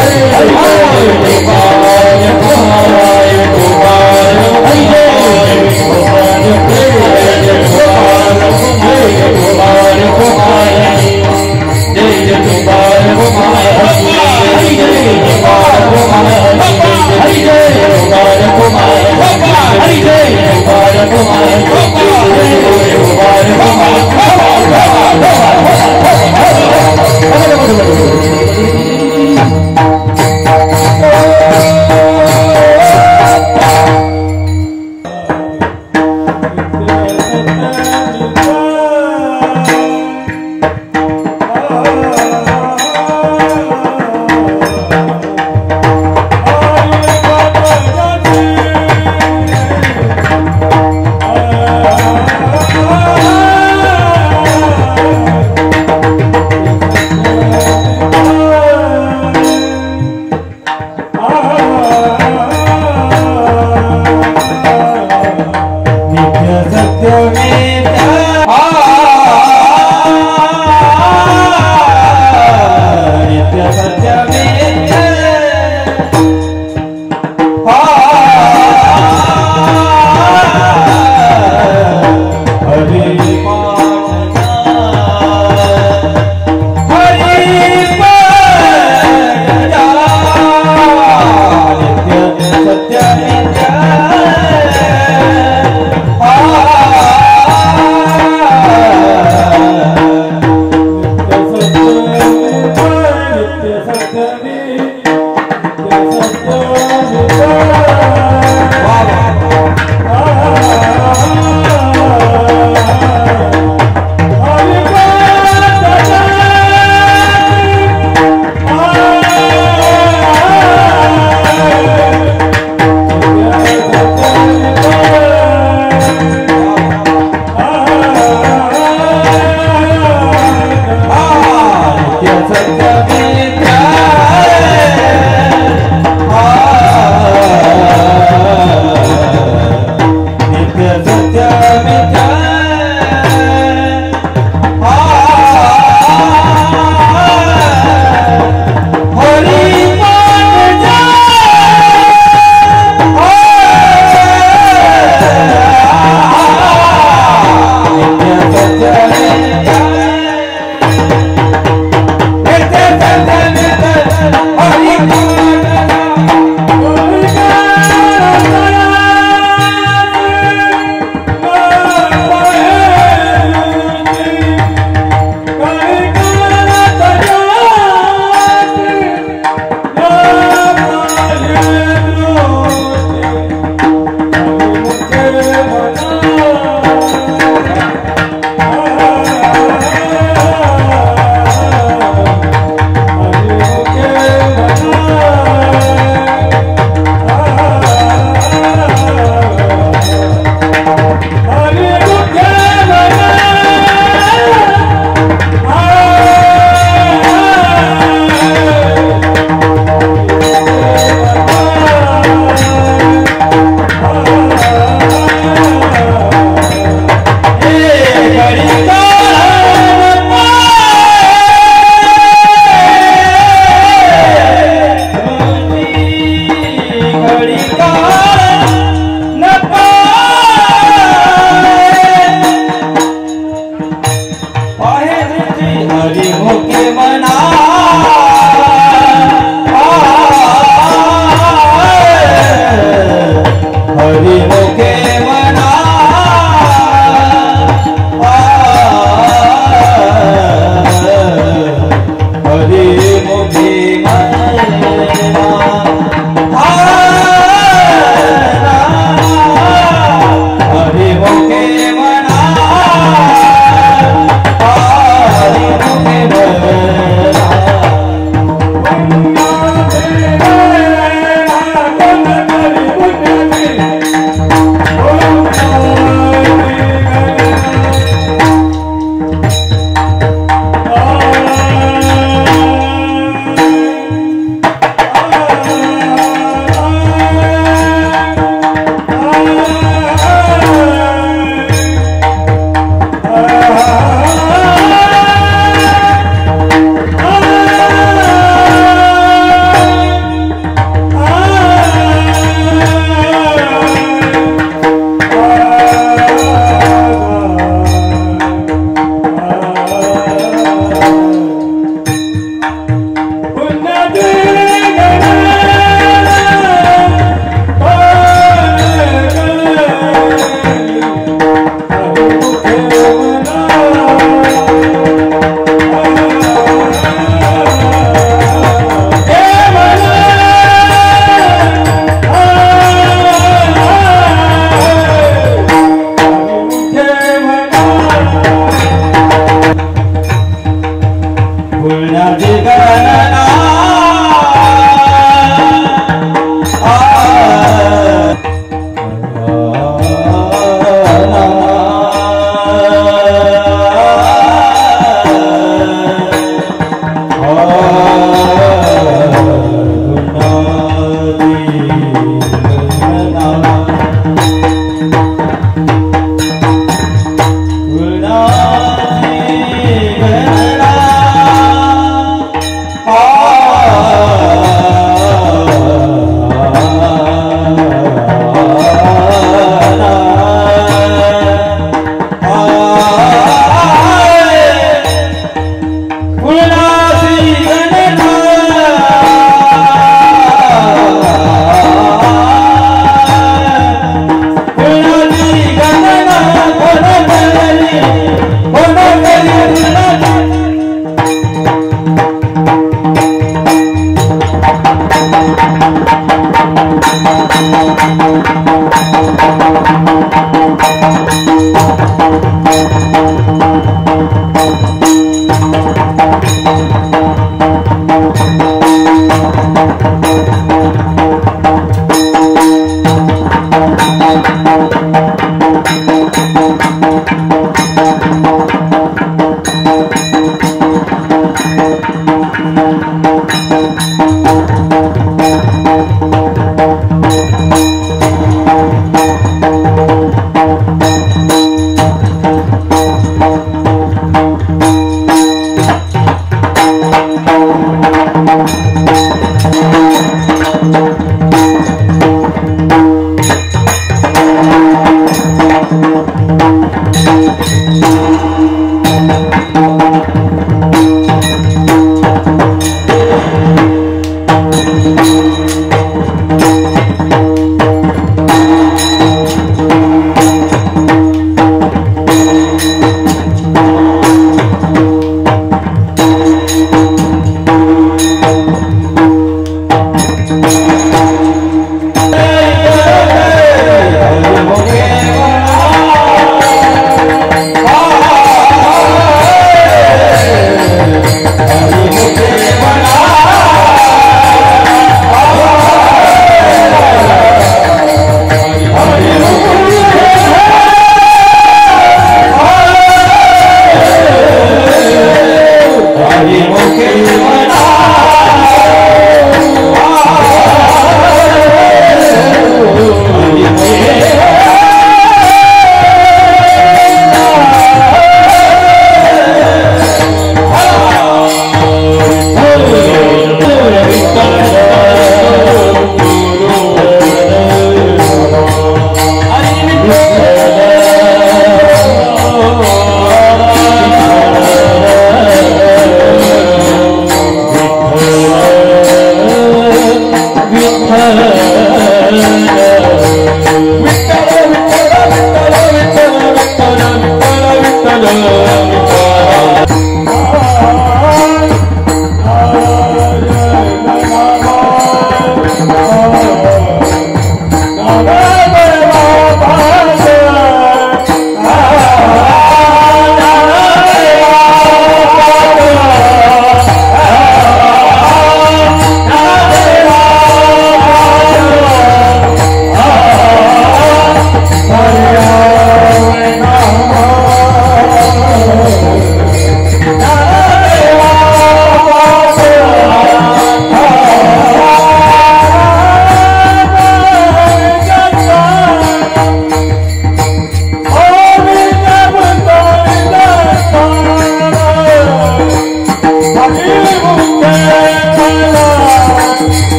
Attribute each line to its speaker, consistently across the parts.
Speaker 1: Hey! Ganesh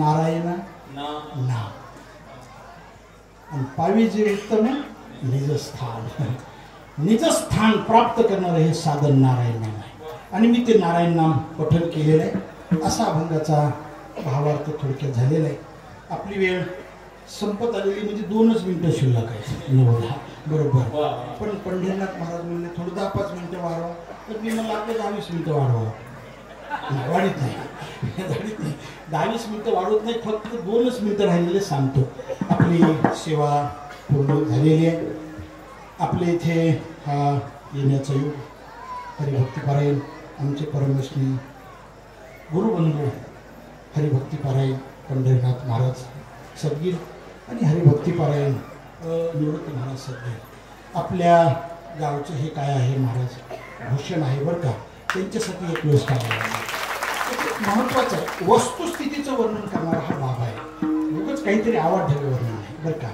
Speaker 1: Narayan नाम आणि पावी जे उत्तम निजस्थान प्राप्त करणारं हे साधन नारायण नाम आहे आणि मी ते नारायण नाम पठण केलेलं आहे. असा अभंगाचा भावार्थ थोडक्यात झालेला आहे. आपली वेळ संपत आलेली म्हणजे 2च मिनिटं शिल्लक आहे. बरोबर. पण पंढरीनाथ महाराज म्हणले थोडं 10-5 मिनिटं वाढवा, तर मी मला आपलं 10-20 मिनिटं वाढवा. वाढीत नाही 10-20 मिनिटं वाढवत नाही, फक्त 2च मिनिटं राहिलेले सांगतो. आपली सेवा पूर्ण झालेली आहे. आपल्या इथे हा येण्याचा योग हरिभक्तीपारायण आमचे परमेश्वरी गुरुबंधू हरिभक्तीपारायण पंढरीनाथ महाराज सदगीर आणि हरिभक्तीपारायण निवृत्त महाराज सदगीर आपल्या गावचं हे काय आहे महाराज भूषण आहे बरं का. त्यांच्यासाठी एक वेळेस काय महत्त्वाचं आहे, वस्तुस्थितीचं वर्णन करणारा हा बाबा आहे. उगाच काहीतरी आवाढव्य वर्णन आहे बरं का.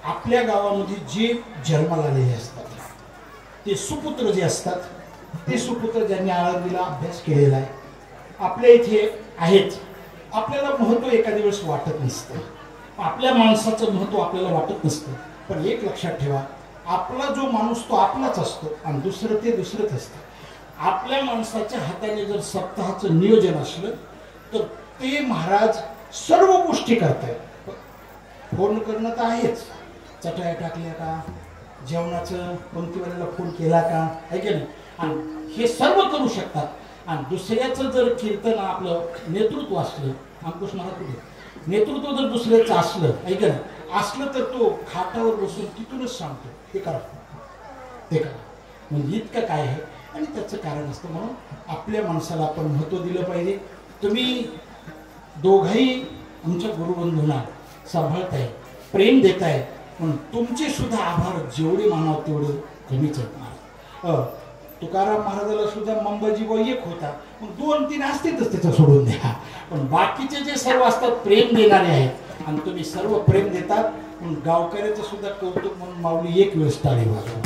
Speaker 1: आपल्या गावामध्ये जे जन्माला आलेले असतात ते सुपुत्र जे असतात, ते सुपुत्र ज्यांनी आळंदीला अभ्यास केलेला आहे आपल्या इथे आहेत. आपल्याला महत्त्व एखाद्या वेळेस वाटत नसतं, आपल्या माणसाचं महत्त्व आपल्याला वाटत नसतं. पण एक लक्षात ठेवा, आपला जो माणूस तो आपलाच असतो आणि दुसरं ते दुसरंच असतं. आपल्या माणसाच्या हाताने जर सप्ताहाचं नियोजन असलं तर ते महाराज सर्व गोष्टी करतायत. फोन करणं तर आहेच, चटया टाकल्या का, जेवणाचं पंक्तीवाल्याला फोन केला का, ऐक नाही, आणि हे सर्व करू शकतात. आणि दुसऱ्याचं जर कीर्तन आपलं नेतृत्व असलं, अंकुश महाराज नेतृत्व जर दुसऱ्याचं असलं, ऐक ना असलं, तर तो खाटावर बसून तिथूनच सांगतो हे करा ते करा. म्हणजे इतकं काय आहे आणि त्याचं कारण असतं. म्हणून आपल्या माणसाला आपण महत्त्व दिलं पाहिजे. तुम्ही दोघंही आमच्या गुरुबंधूंना सांभाळताय, प्रेम देताय, म्हणून तुमचे सुद्धा आभार जेवढे मानावं तेवढे कमीच आहेत. तुकाराम महाराजाला सुद्धा मंबाजीबाई एक होता, मग 2-3 असतीलच त्याचं सोडून द्या. पण बाकीचे जे सर्व असतात प्रेम देणारे आहेत आणि तुम्ही सर्व प्रेम देतात. म्हणून गावकऱ्याचं सुद्धा कौतुक म्हणून माऊली एक वेळेस टाळी वाजवा.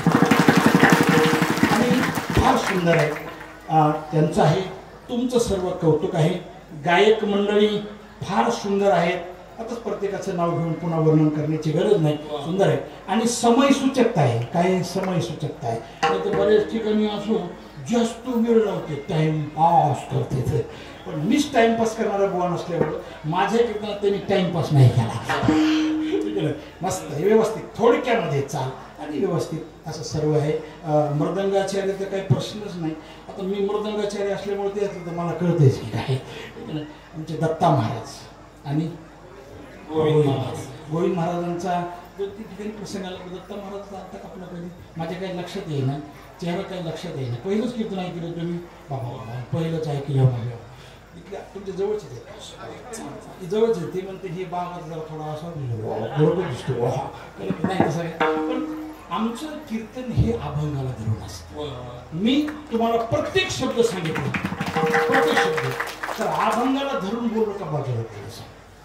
Speaker 1: आणि फार सुंदर आहे त्यांचं आहे, तुमचं सर्व कौतुक आहे. गायक मंडळी फार सुंदर आहेत. आताच प्रत्येकाचं नाव घेऊन पुन्हा वर्णन करण्याची गरज नाही. सुंदर आहे आणि समय सूचकता आहे. काय समय सूचकता आहे, नाही तर बरेच ठिकाणी असो जास्त वेळ लावते, टाइमपास करते. पण मीच टाइमपास करणारा बुवा नसल्यामुळं माझ्या कीर्तनात त्यांनी टाइमपास नाही केला. मस्त व्यवस्थित थोडक्यामध्ये चाल आणि व्यवस्थित असं सर्व आहे. मृदंगाचार्य तर काही प्रश्नच नाही. आता मी मृदंगाचार्य असल्यामुळे ते तर मला कळतेच की काय. आमचे दत्ता महाराज आणि गोविंद महाराजांचा 2-3 ठिकाणी प्रसंग आला. दत्ता महाराज आता आपला कधी माझ्या काही लक्षात येईना, चेहरा काही लक्षात येईना. पहिलंच कीर्तन ऐकलं तुम्ही बाबा, पहिलंच ऐकलं बाबा. इथल्या तुमच्या जवळचेच आहे, जवळच आहे. ते म्हणते हे बाबा जरा थोडा असा बरोबर दिसतो नाही तसं आहे. पण आमचं कीर्तन हे अभंगाला धरून असतं. मी तुम्हाला प्रत्येक शब्द सांगितलं, प्रत्येक शब्द तर अभंगाला धरून बोललो का बाजूला.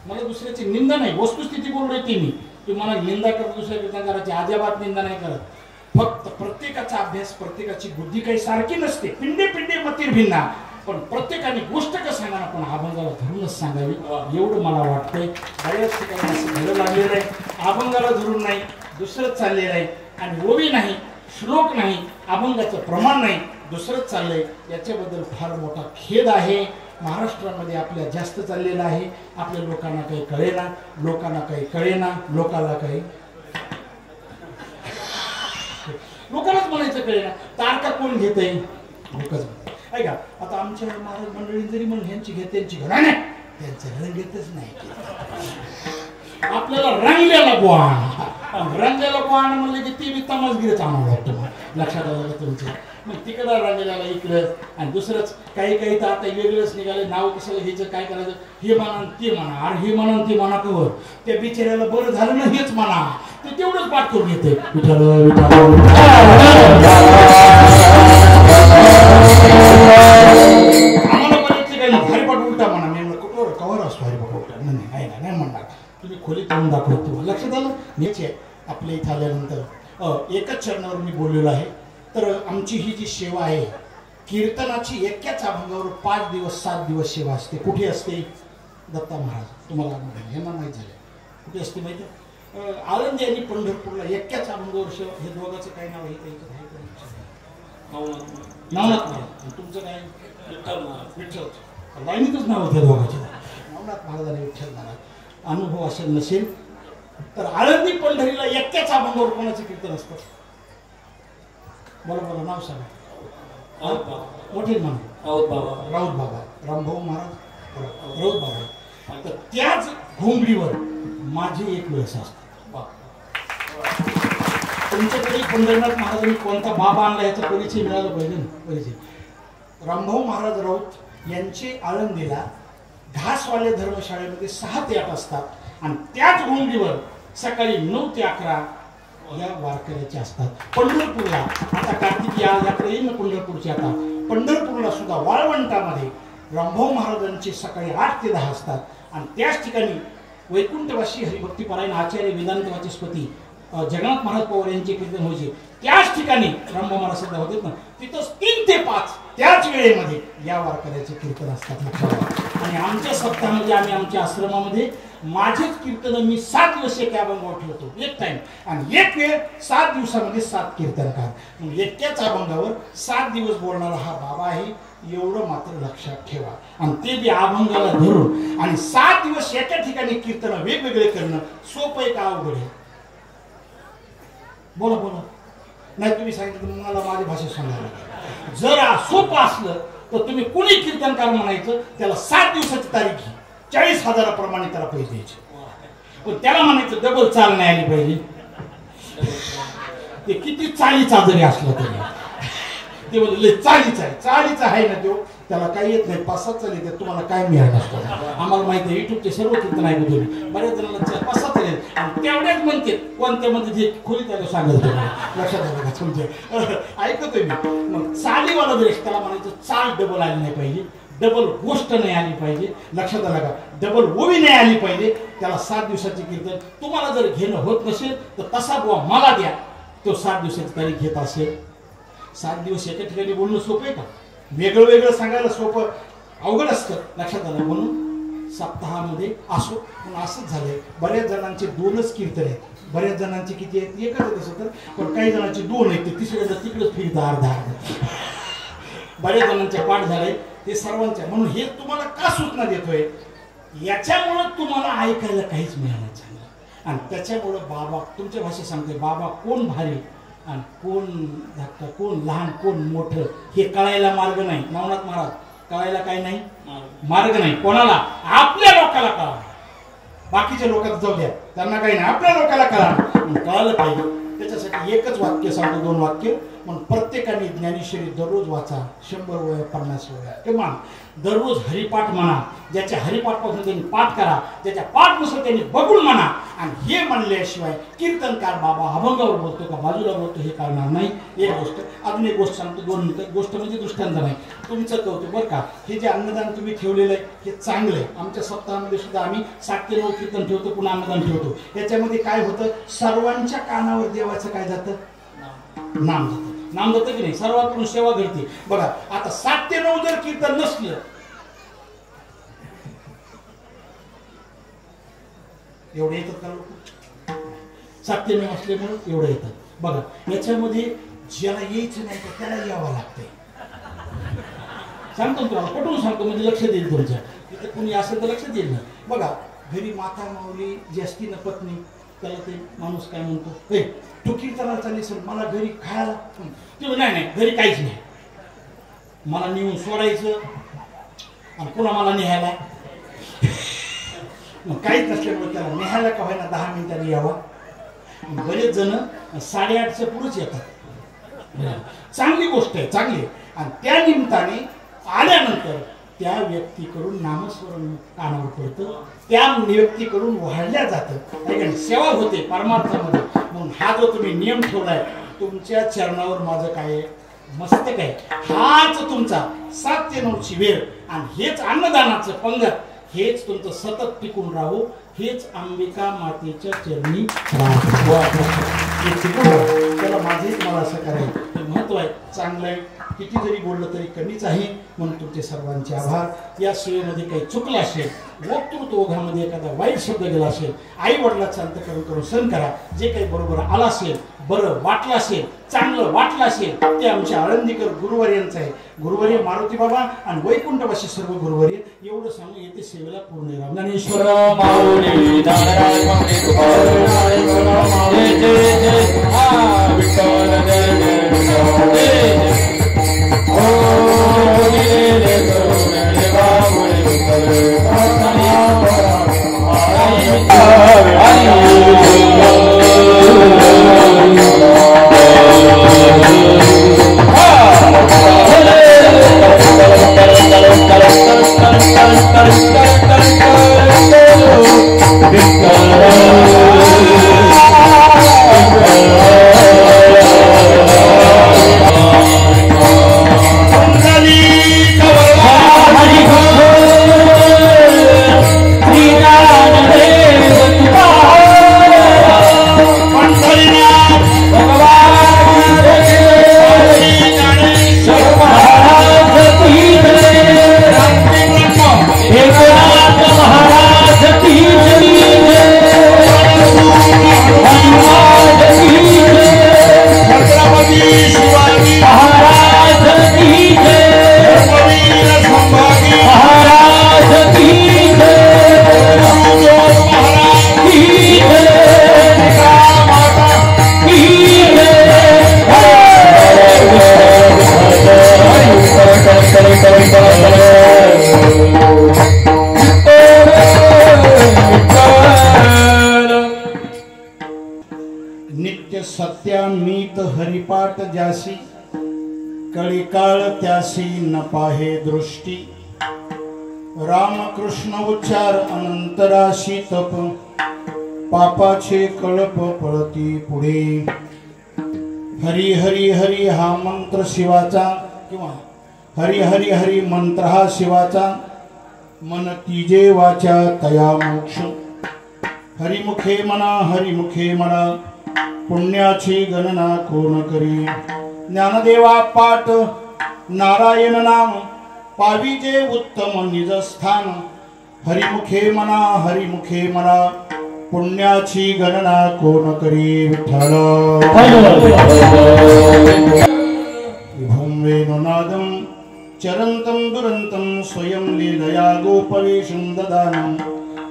Speaker 1: मला दुसऱ्याची निंदा नाही, वस्तुस्थिती बोललोय ती मी. तुम्हाला निंदा करत दुसऱ्या कीर्तनकाराची अजिबात निंदा नाही करत. फक्त प्रत्येकाचा अभ्यास, प्रत्येकाची बुद्धी काही सारखी नसते. पिंडे पिंडे मतीर भिन्ना. पण प्रत्येकाने गोष्ट का सांगा पण अभंगाला धरूनच सांगावी एवढं मला वाटतंय. बऱ्याच ठिकाणी असं घडं लागलेलं आहे. अभंगाला धरून नाही, दुसरंच चाललेलं आहे. आणि ओवी नाही, श्लोक नाही, अभंगाचं प्रमाण नाही, दुसरंच चाललंय. याच्याबद्दल फार मोठा खेद आहे. महाराष्ट्रामध्ये आपल्या जास्त चाललेलं आहे. आपल्या लोकांना काही कळेना, लोकांना काही कळेना, लोकांनाच म्हणायचं कळेना. तारका कोण घेतंय, लोकच ऐका. आता आमच्या महाराज मंडळी जरी म्हणून ह्यांची घेत त्यांची घर नाही, त्यांचं रंगेतच नाही. आपल्याला रंगलेला रंगलेला बोहाणं म्हणलं की ती बी तमासगिरीच आणावं लागतं. लक्षात आलं का तुमचं. मग तिकडं रंगलेला इकडं आणि दुसरंच काही तर आता वेगळंच निघाले. नाव कसं घ्यायचं, काय करायचं, हे म्हणा ते म्हणा. अरे हे म्हणा ते म्हणा कवर त्या बिचाऱ्याला बरं झालं ना हेच म्हणा, ते तेवढंच पाठ करून घेते. आम्हाला बरेच ठिकाणी हरिपाठ उलटा म्हणा. मी म्हणलं कुठं कवर असतो हरिपाठ उलटा. नाही म्हणणार, तुम्ही खोलीत येऊन दाखवतो. लक्षात आलं. निश्चय आपल्या इथं आल्यानंतर एकच चरणावर मी बोललेलो आहे. तर आमची ही जी सेवा आहे कीर्तनाची एकाच अभंगावर 5 दिवस 7 दिवस सेवा असते. कुठे असते, दत्ता महाराज तुम्हाला यांना माहीत झाले कुठे असते माहिती आहे? आळंदी आणि पंढरपूरला एक्क्याच अभंगवर्ष. हे दोघांचं काय नाव आहे? नवनाथ महाराज. तुमचं काय? विठ्ठल. लाईनीतच नाव होते दोघांचे. नवनाथ महाराज आणि विठ्ठल महाराज. अनुभव असेल नसेल तर आळंदी पंढरीला एक्क्याच अभंगावर कोणाचे कीर्तन असतं? बोला नाव सांगा. मोठे म्हणा राऊत बाबा, रामभाऊ महाराज, राऊत बाबा. तर त्याच घोंगडीवर माझी एक वेळेस असते. तुमच्याकडे पंढरीनाथ महाराजांनी कोणता बाबा आणला याचा परिचय मिळाला पाहिजे ना. परिचय रामभाऊ महाराज राऊत यांचे आळंदीला घासवाले धर्मशाळेमध्ये 6 ते 8 असतात आणि त्याच घोंगडीवर सकाळी 9 ते 11 या वारकऱ्याचे असतात. पंढरपूरला आता कार्तिकी यात्रा येईल ना पंढरपूरची. आता पंढरपूरला सुद्धा वाळवंटामध्ये रामभाऊ महाराजांचे सकाळी 8 ते 10 असतात आणि त्याच ठिकाणी वैकुंठवासी हरिभक्तीपरायण आचार्य वेदांत वाचस्पती जगन्नाथ महाराज पवार यांचे कीर्तन व्हायचे. त्याच ठिकाणी रामभाऊ महाराज सध्या होते ना, तिथंच 3 ते 5 त्याच वेळेमध्ये या वारकऱ्याचे कीर्तन असतात. आणि आमच्या सप्ताहामध्ये आम्ही आमच्या आश्रमामध्ये माझेच कीर्तन मी 7 दिवस एक अभंगावर ठेवतो एक टाइम. आणि एक वेळ 7 दिवसामध्ये 7 कीर्तनकार. मग एकट्याच अभंगावर 7 दिवस बोलणारा हा बाबा आहे एवढं मात्र लक्षात ठेवा. आणि ते बी अभंगाला धरून आणि 7 दिवस एका ठिकाणी कीर्तन वेगवेगळे करणं सोपं आहे का अवघड आहे? बोला नाही तुम्ही सांगितलं मला माझी भाषा सांगायला. जर सोपं असलं तर तुम्ही कोणी कीर्तनकार म्हणायचं त्याला 7 दिवसाची तारीख घे, 40,000 त्याला पैसे द्यायचे. पण त्याला म्हणायचं डबल चाल नाही आली पाहिजे. ते किती चालीचा जरी असला तरी ते बोलले चालीचा आहे ना तो, त्याला काही येत नाही. 5-7 चाली येतात. तुम्हाला काय मिळालं असतं? आम्हाला माहिती आहे युट्यूबचे सर्व कीर्तन ऐकू तुम्ही. बऱ्याच जणांना 5-7 चाली आणि तेवढ्याच म्हणते कोणत्या मध्ये जे खोली त्याला सांगत लक्षात आलं का तुमच्या? ऐकतोय मी. मग चालीवाला द्वेष त्याला म्हणायचं चाल डबल आली नाही पाहिजे, डबल गोष्ट नाही आली पाहिजे. लक्षात आलं का? डबल ओवी नाही आली पाहिजे. त्याला 7 दिवसाचे कीर्तन. तुम्हाला जर घेणं होत नसेल तर तसा बुवा मला द्या, तो 7 दिवसाची तारीख घेत असेल. 7 दिवस एका ठिकाणी बोलणं सोपं आहे का? वेगळं वेगळं सांगायला सोपं अवघड असतं. लक्षात आलं. म्हणून सप्ताहामध्ये असो. पण असंच झालंय बऱ्याच जणांचे 2च कीर्तन आहेत. बऱ्याच जणांचे किती आहेत? एकच आहे तसं तर. पण काही जणांचे 2 आहेत. ते तिसऱ्याला तिकडेच फिरतं अर्धा. बऱ्याच जणांचे पाठ झाले ते सर्वांच्या. म्हणून हे तुम्हाला का सूचना देतोय? याच्यामुळं तुम्हाला ऐकायला काहीच मिळालं चांगलं. आणि त्याच्यामुळं बाबा तुमच्या भाषेत सांगते बाबा कोण भारी आणि कोण धाकटा, कोण लहान, कोण मोठं हे कळायला मार्ग नाही. नवनाथ महाराज कळायला काय नाही मार्ग नाही. कोणाला? आपल्या लोकाला कळा. बाकीच्या लोकांना जाऊ द्या, त्यांना काही नाही. आपल्या लोकाला कळालं पाहिजे. त्याच्यासाठी एकच वाक्य सांगतो, 2 वाक्य. म्हणून प्रत्येकाने ज्ञानेश्वरी दररोज वाचा. 100 वेळा 50 वेळा किंवा दररोज हरिपाठ म्हणा. ज्याच्या हरिपाठपासून त्यांनी पाठ करा, ज्याच्या पाठनुसार त्यांनी बघून म्हणा. आणि हे म्हणल्याशिवाय कीर्तनकार बाबा अभंगावर बोलतो का बाजूला बोलतो हे कळणार नाही. एक गोष्ट. अजून एक गोष्ट सांगतो, 2 मिनिटं. गोष्ट म्हणजे दृष्टांत नाही, तुमचं कौतुक बरं का. हे जे अन्नदान तुम्ही ठेवलेलं आहे हे चांगलं आहे. आमच्या सप्ताहामध्ये सुद्धा आम्ही 7 ते 9 कीर्तन ठेवतो, पुन्हा अन्नदान ठेवतो. याच्यामध्ये काय होतं? सर्वांच्या कानावर देवाचं काय जातं? नाम जातं. नाम जातं की नाही? सर्वांकडून सेवा घडते. बघा आता 7 ते 9 जर कीर्तन नसलं एवढे येतात का लोक? 7 ते 9 असल्यामुळे एवढं येतात. बघा याच्यामध्ये ज्याला यायचं नाही तर त्याला यावं लागतंय. सांगतो तुम्हाला पटवून सांगतो, म्हणजे लक्ष देईल तुमच्या. तिथे कुणी असेल तर लक्ष देईल ना. बघा घरी माता माऊली जी असती ना पत्नी, त्याला ते माणूस काय म्हणतो, हे तू कीर्तनाला चालली सर मला घरी खायला. ते नाही घरी काहीच नाही, मला नेऊन सोडायचं आणि पुन्हा मला निहायला. मग काहीच नसल्यामुळे त्याला निहायला का व्हायना 10 मिनिटांनी यावा. बरेच जण 8:30च्या पुढेच येतात. चांगली गोष्ट आहे, चांगली. आणि त्या निमित्ताने आल्यानंतर त्या व्यक्तीकडून नामस्मरण कानावर पडतं, त्या व्यक्तीकडून वाढल्या जातं, सेवा होते परमार्थामध्ये. म्हणून हा जो तुम्ही नियम ठेवलाय, तुमच्या चरणावर माझं काय मस्तक आहे. हाच तुमचा 7 ते 9ची वेळ आणि हेच अन्नदानाचं पंगत, हेच तुमचं सतत टिकून राहू. हेच अंबिका मातेच्या चरणी राहू. त्याला माझेच मला असं करायचं. महत्व आहे, चांगलं आहे. किती जरी बोललं तरी कमीच आहे. म्हणून तुमचे सर्वांचे आभार. या सेवेमध्ये काही चुकलं असेल, वक्तृत्व ओघामध्ये एखादा वाईट शब्द गेला असेल, आई वडिलांचं अंतकरण करून सहन करा. जे काही बरोबर आलं असेल, बरं वाटलं असेल, चांगलं वाटलं असेल, ते आमच्या आळंदीकर गुरुवर्यांचं आहे. गुरुवर्य मारुती बाबा आणि वैकुंठवासी सर्व गुरुवर्य एवढं सांगून येते सेवेला पूर्ण राम. ज्ञानेश्वर माऊली नारायण माऊली सत्यामीत हरिपाठ जासी कळिकाळ त्यासी न पाहे दृष्टी रामकृष्ण उच्चार अनंतराशी तप पापाचे कळप पळती पुढे हरी हरी हरी हा मंत्र शिवाचा किंवा हरी हरी हरी मंत्र हा शिवाचा मन तिजे वाचा तया मोक्ष हरिमुखे म्हणा पुण्याची गणना कोण करी ज्ञानदेवा पाठ नारायण नाम पाविजे उत्तम निज स्थान हरिमुखे म्हणा पुण्याची गणना कोण करी विठ्ठल विभुं वेणुनादं चरन्तं दुरन्तं स्वयं लीलया गोपवेशं ददानं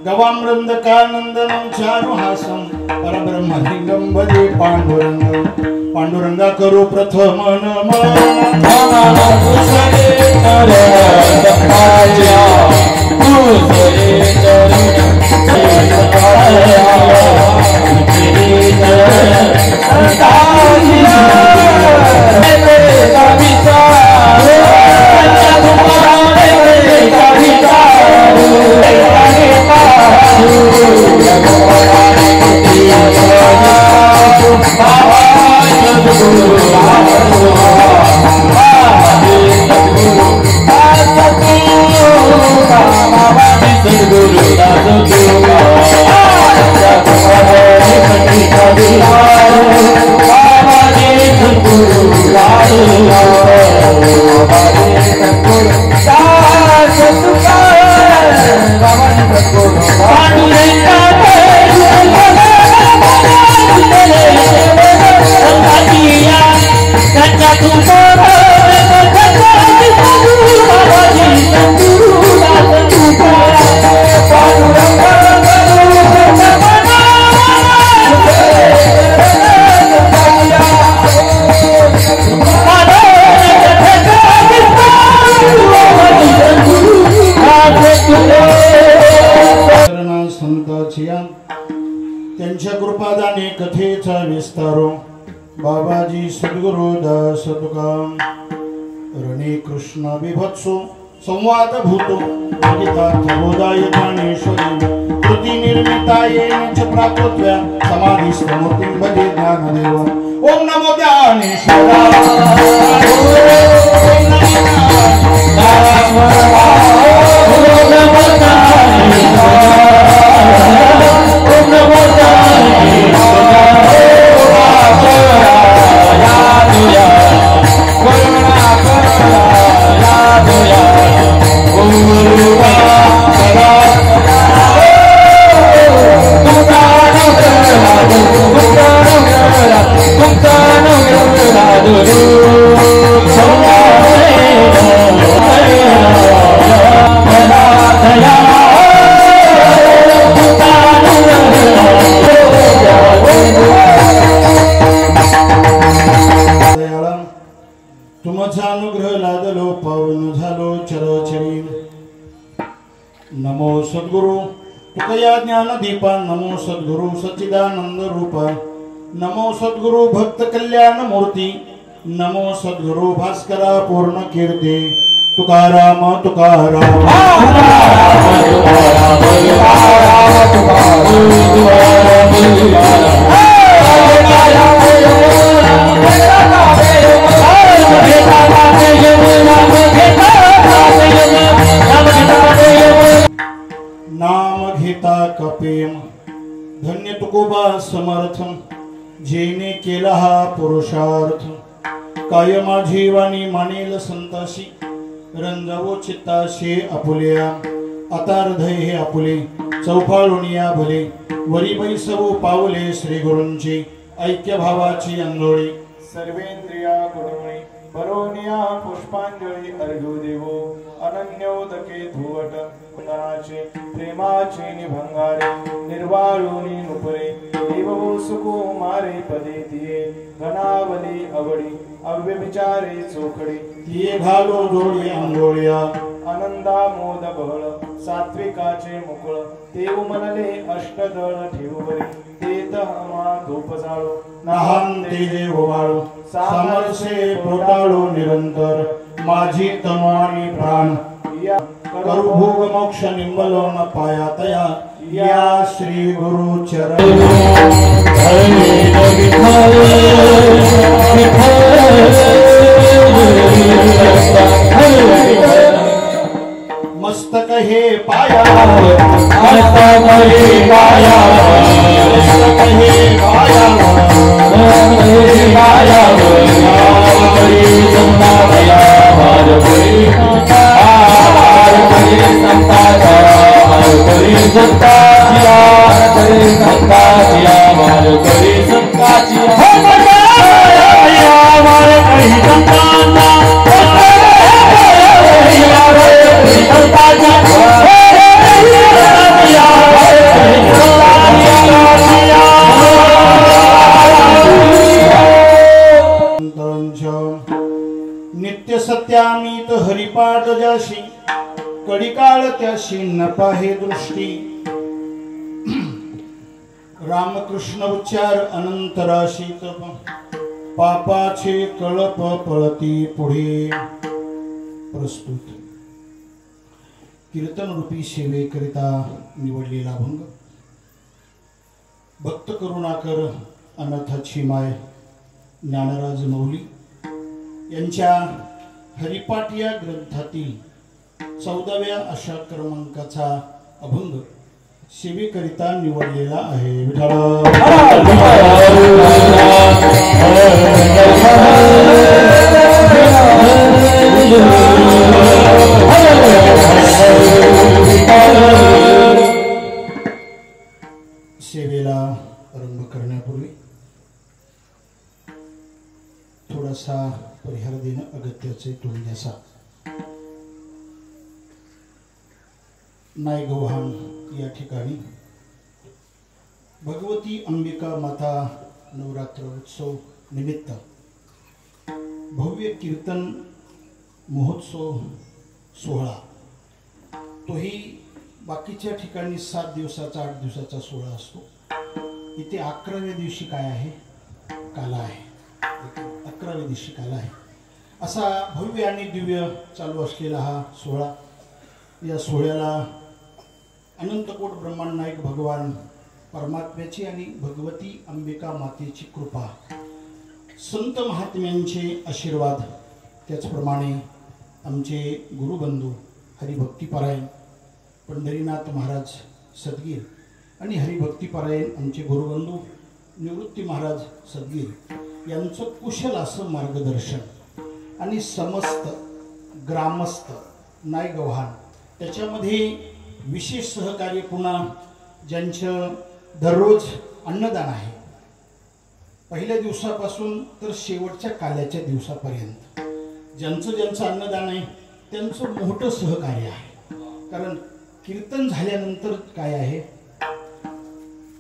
Speaker 1: गवामृंदकानंदनं चारुहासं परब्रह्मलिंगं भजे पांडुरंगा करू प्रथम नमन त्यांच्या कृपादाने कथेचा विस्तारो बाबाजी सद्गुरु दास तुका रणे कृष्ण विभत्सो संवाद भूतो गीतार्थबोधाय ज्ञानेश्वरी कृती निर्मिताये च प्राकृत्या समाधिस्थमूर्तिं भजे ज्ञानदेव ओम नमो ज्ञानेश्वराय
Speaker 2: Yeah.
Speaker 1: ज्ञान दीप नमो सद्गुरु सच्चिदानंद रूप नमो सद्गुरु भक्त कल्याण मूर्ती नमो सद्गुरु भास्करा पूर्ण कीर्ती तुकाराम तुकाराम नाम घेता कपेम धन्य तुकोबा समर्थ जेने केला हा पुरुषार्थ कायमा जीवानी मानेल संताशी रंजावो चित्ताशे आपुल्या आता हृदय हे आपुले चौफाळुनिया भले वरी बैसवो पावले श्री गुरूंची ऐक्य भावाची अंधोळी
Speaker 2: सर्वेंद्रिया गुणमणी बरोनिया पुष्पांजली अर्घ्यो देवो अनन्योदके धुवट कुंदनाचे प्रेमाचे निभंगारे निर्वाळोनी नुपरे देवो सुको मारे पदे तिये घनावली अवडी अव्यभिचारे चोखडे
Speaker 1: तिये घालो जोडी आंघोळ्या
Speaker 2: आनंदा मोद बहळ सात्विकाचे मुकुळ ते उमलले अष्टदळ ठेवरी तेत हमा धूप जाळो
Speaker 1: नहान तेजे ओवाळो सामरसे पोटाळो निरंतर माझी तनु आणि प्राण करू भोग मोक्ष निंबलो न पाया तया या श्री गुरु चरण मस्तक हे पाया मस्तक हे पाया मस्तक हे पाया नित्य सत्यामीत हरिपाठ जाशी कडिकाळ त्याशी न पाहे दृष्टी रामकृष्ण उच्चार अनंत राशी तप पापाचे कळप पळती पुढे प्रस्तुत कीर्तन रूपी सेवेकरिता निवडलेला भंग भक्त करुणाकर अनाथाची माय ज्ञानराज मौली यांच्या हरिपाठ या ग्रंथातील 14व्या अशा क्रमांकाचा अभंग सेवेकरिता निवडलेला आहे. सेवेला आरंभ करण्यापूर्वी थोडासा परिहार देणं अगत्याचे तुमच्यासा नायगव्हाण या ठिकाणी भगवती अंबिका माता नवरात्र उत्सव निमित्त भव्य कीर्तन महोत्सव सोहळा, तोही बाकीच्या ठिकाणी 7 दिवसाचा 8 दिवसाचा सोहळा असतो. इथे 11व्या दिवशी काय आहे, काला आहे. 11व्या दिवशी काला आहे. असा भव्य आणि दिव्य चालू असलेला हा सोहळा. या सोहळ्याला अनंतकोट ब्रह्मांड नायक भगवान परमात्म्याची आणि भगवती अंबिका मातेची कृपा, संत महात्म्यांचे आशीर्वाद, त्याचप्रमाणे आमचे गुरुबंधू हरिभक्तीपरायण पंढरीनाथ महाराज सदगीर आणि हरिभक्तीपरायण आमचे गुरुबंधू निवृत्ती महाराज सदगीर यांचं कुशल असं मार्गदर्शन आणि समस्त ग्रामस्थ नायगव्हाण त्याच्यामध्ये विशेष सहकार्य, पुन्हा ज्यांचं दररोज अन्नदान आहे, पहिल्या दिवसापासून तर शेवटच्या काल्याच्या दिवसापर्यंत ज्यांचं अन्नदान आहे त्यांचं मोठं सहकार्य आहे. कारण कीर्तन झाल्यानंतर काय आहे,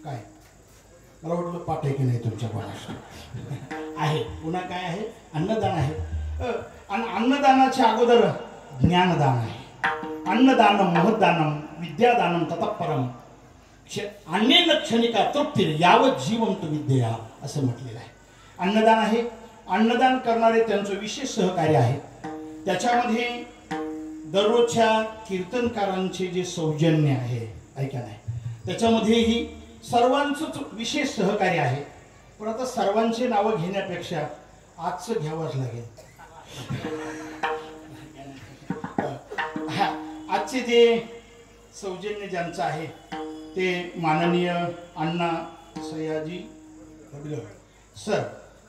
Speaker 1: काय मला वाटलं पाठ आहे की नाही तुमच्या कोणाला आहे, पुन्हा काय आहे, अन्नदान आहे. आणि अन्नदानाच्या अगोदर ज्ञानदान आहे. अन्नदानम महदानम विद्यादानम ततः परम. अन्नेन क्षणिका तृप्ती यावत जीवंत विद्या असं म्हटलेलं आहे. अन्नदान आहे. अन्नदान करणारे त्यांचं विशेष सहकार्य आहे. त्याच्यामध्ये दररोजच्या कीर्तनकारांचे जे सौजन्य आहे ऐका नाही, त्याच्यामध्येही सर्वांचंच विशेष सहकार्य आहे. पण आता सर्वांची नावं घेण्यापेक्षा आजचं घ्यावंच लागेल. आजचे जे सौजन्य ज्यांचं आहे ते माननीय अण्णा सयाजी सर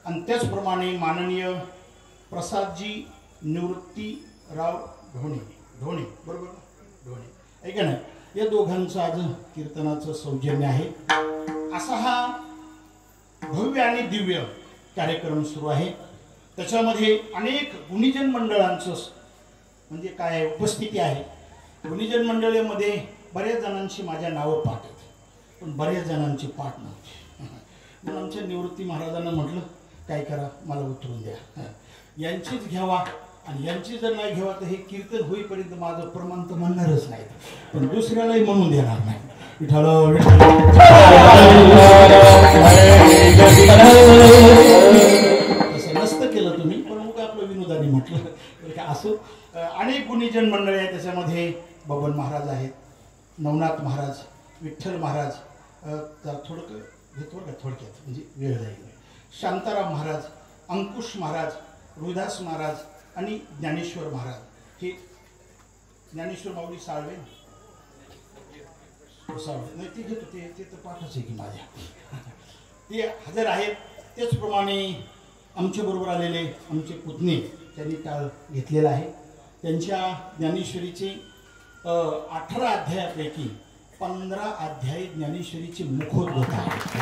Speaker 1: आणि त्याचप्रमाणे माननीय प्रसादजी निवृत्तीराव ढोणे बरोबर ढोणे ऐका ना, या दोघांचं आज कीर्तनाचं सौजन्य आहे. असा हा भव्य आणि दिव्य कार्यक्रम सुरू आहे. त्याच्यामध्ये अनेक गुणीजन मंडळांचं म्हणजे काय उपस्थिती आहे. गुणीजन मंडळीमध्ये बऱ्याच जणांची माझ्या नावं पाठ आहेत, पण बऱ्याच जणांची पाठ नव्हती. म्हणून आमच्या निवृत्ती महाराजांना म्हटलं काय करा, मला उतरून द्या, यांचीच घ्यावा. आणि यांची जर नाही घ्यावा तर हे कीर्तन होईपर्यंत माझं प्रमाण तर म्हणणारच नाही, पण दुसऱ्यालाही म्हणून देणार नाही. विठ्ठल तसं नसतं केलं तुम्ही, पण मग आपलं विनोदाने म्हटलं असो. अनेक गुणीजन मंडळी आहेत. त्याच्यामध्ये बबन महाराज आहेत, नवनाथ महाराज, विठ्ठल महाराज, जरा थोडक्यात म्हणजे वेळ जाईल, शांताराम महाराज, अंकुश महाराज, रोहिदास महाराज आणि ज्ञानेश्वर महाराज. हे ज्ञानेश्वर माऊली साळवे नाही ते घेतो ते तर पाठच आहे की माझ्या, ते हजर आहेत. त्याचप्रमाणे आमच्याबरोबर आलेले आमचे पुतणे त्यांनी काळ घेतलेला आहे. त्यांच्या ज्ञानेश्वरीचे 18 अध्यायापैकी 15 अध्याय ज्ञानेश्वरीचे मुखोद्गत आहेत.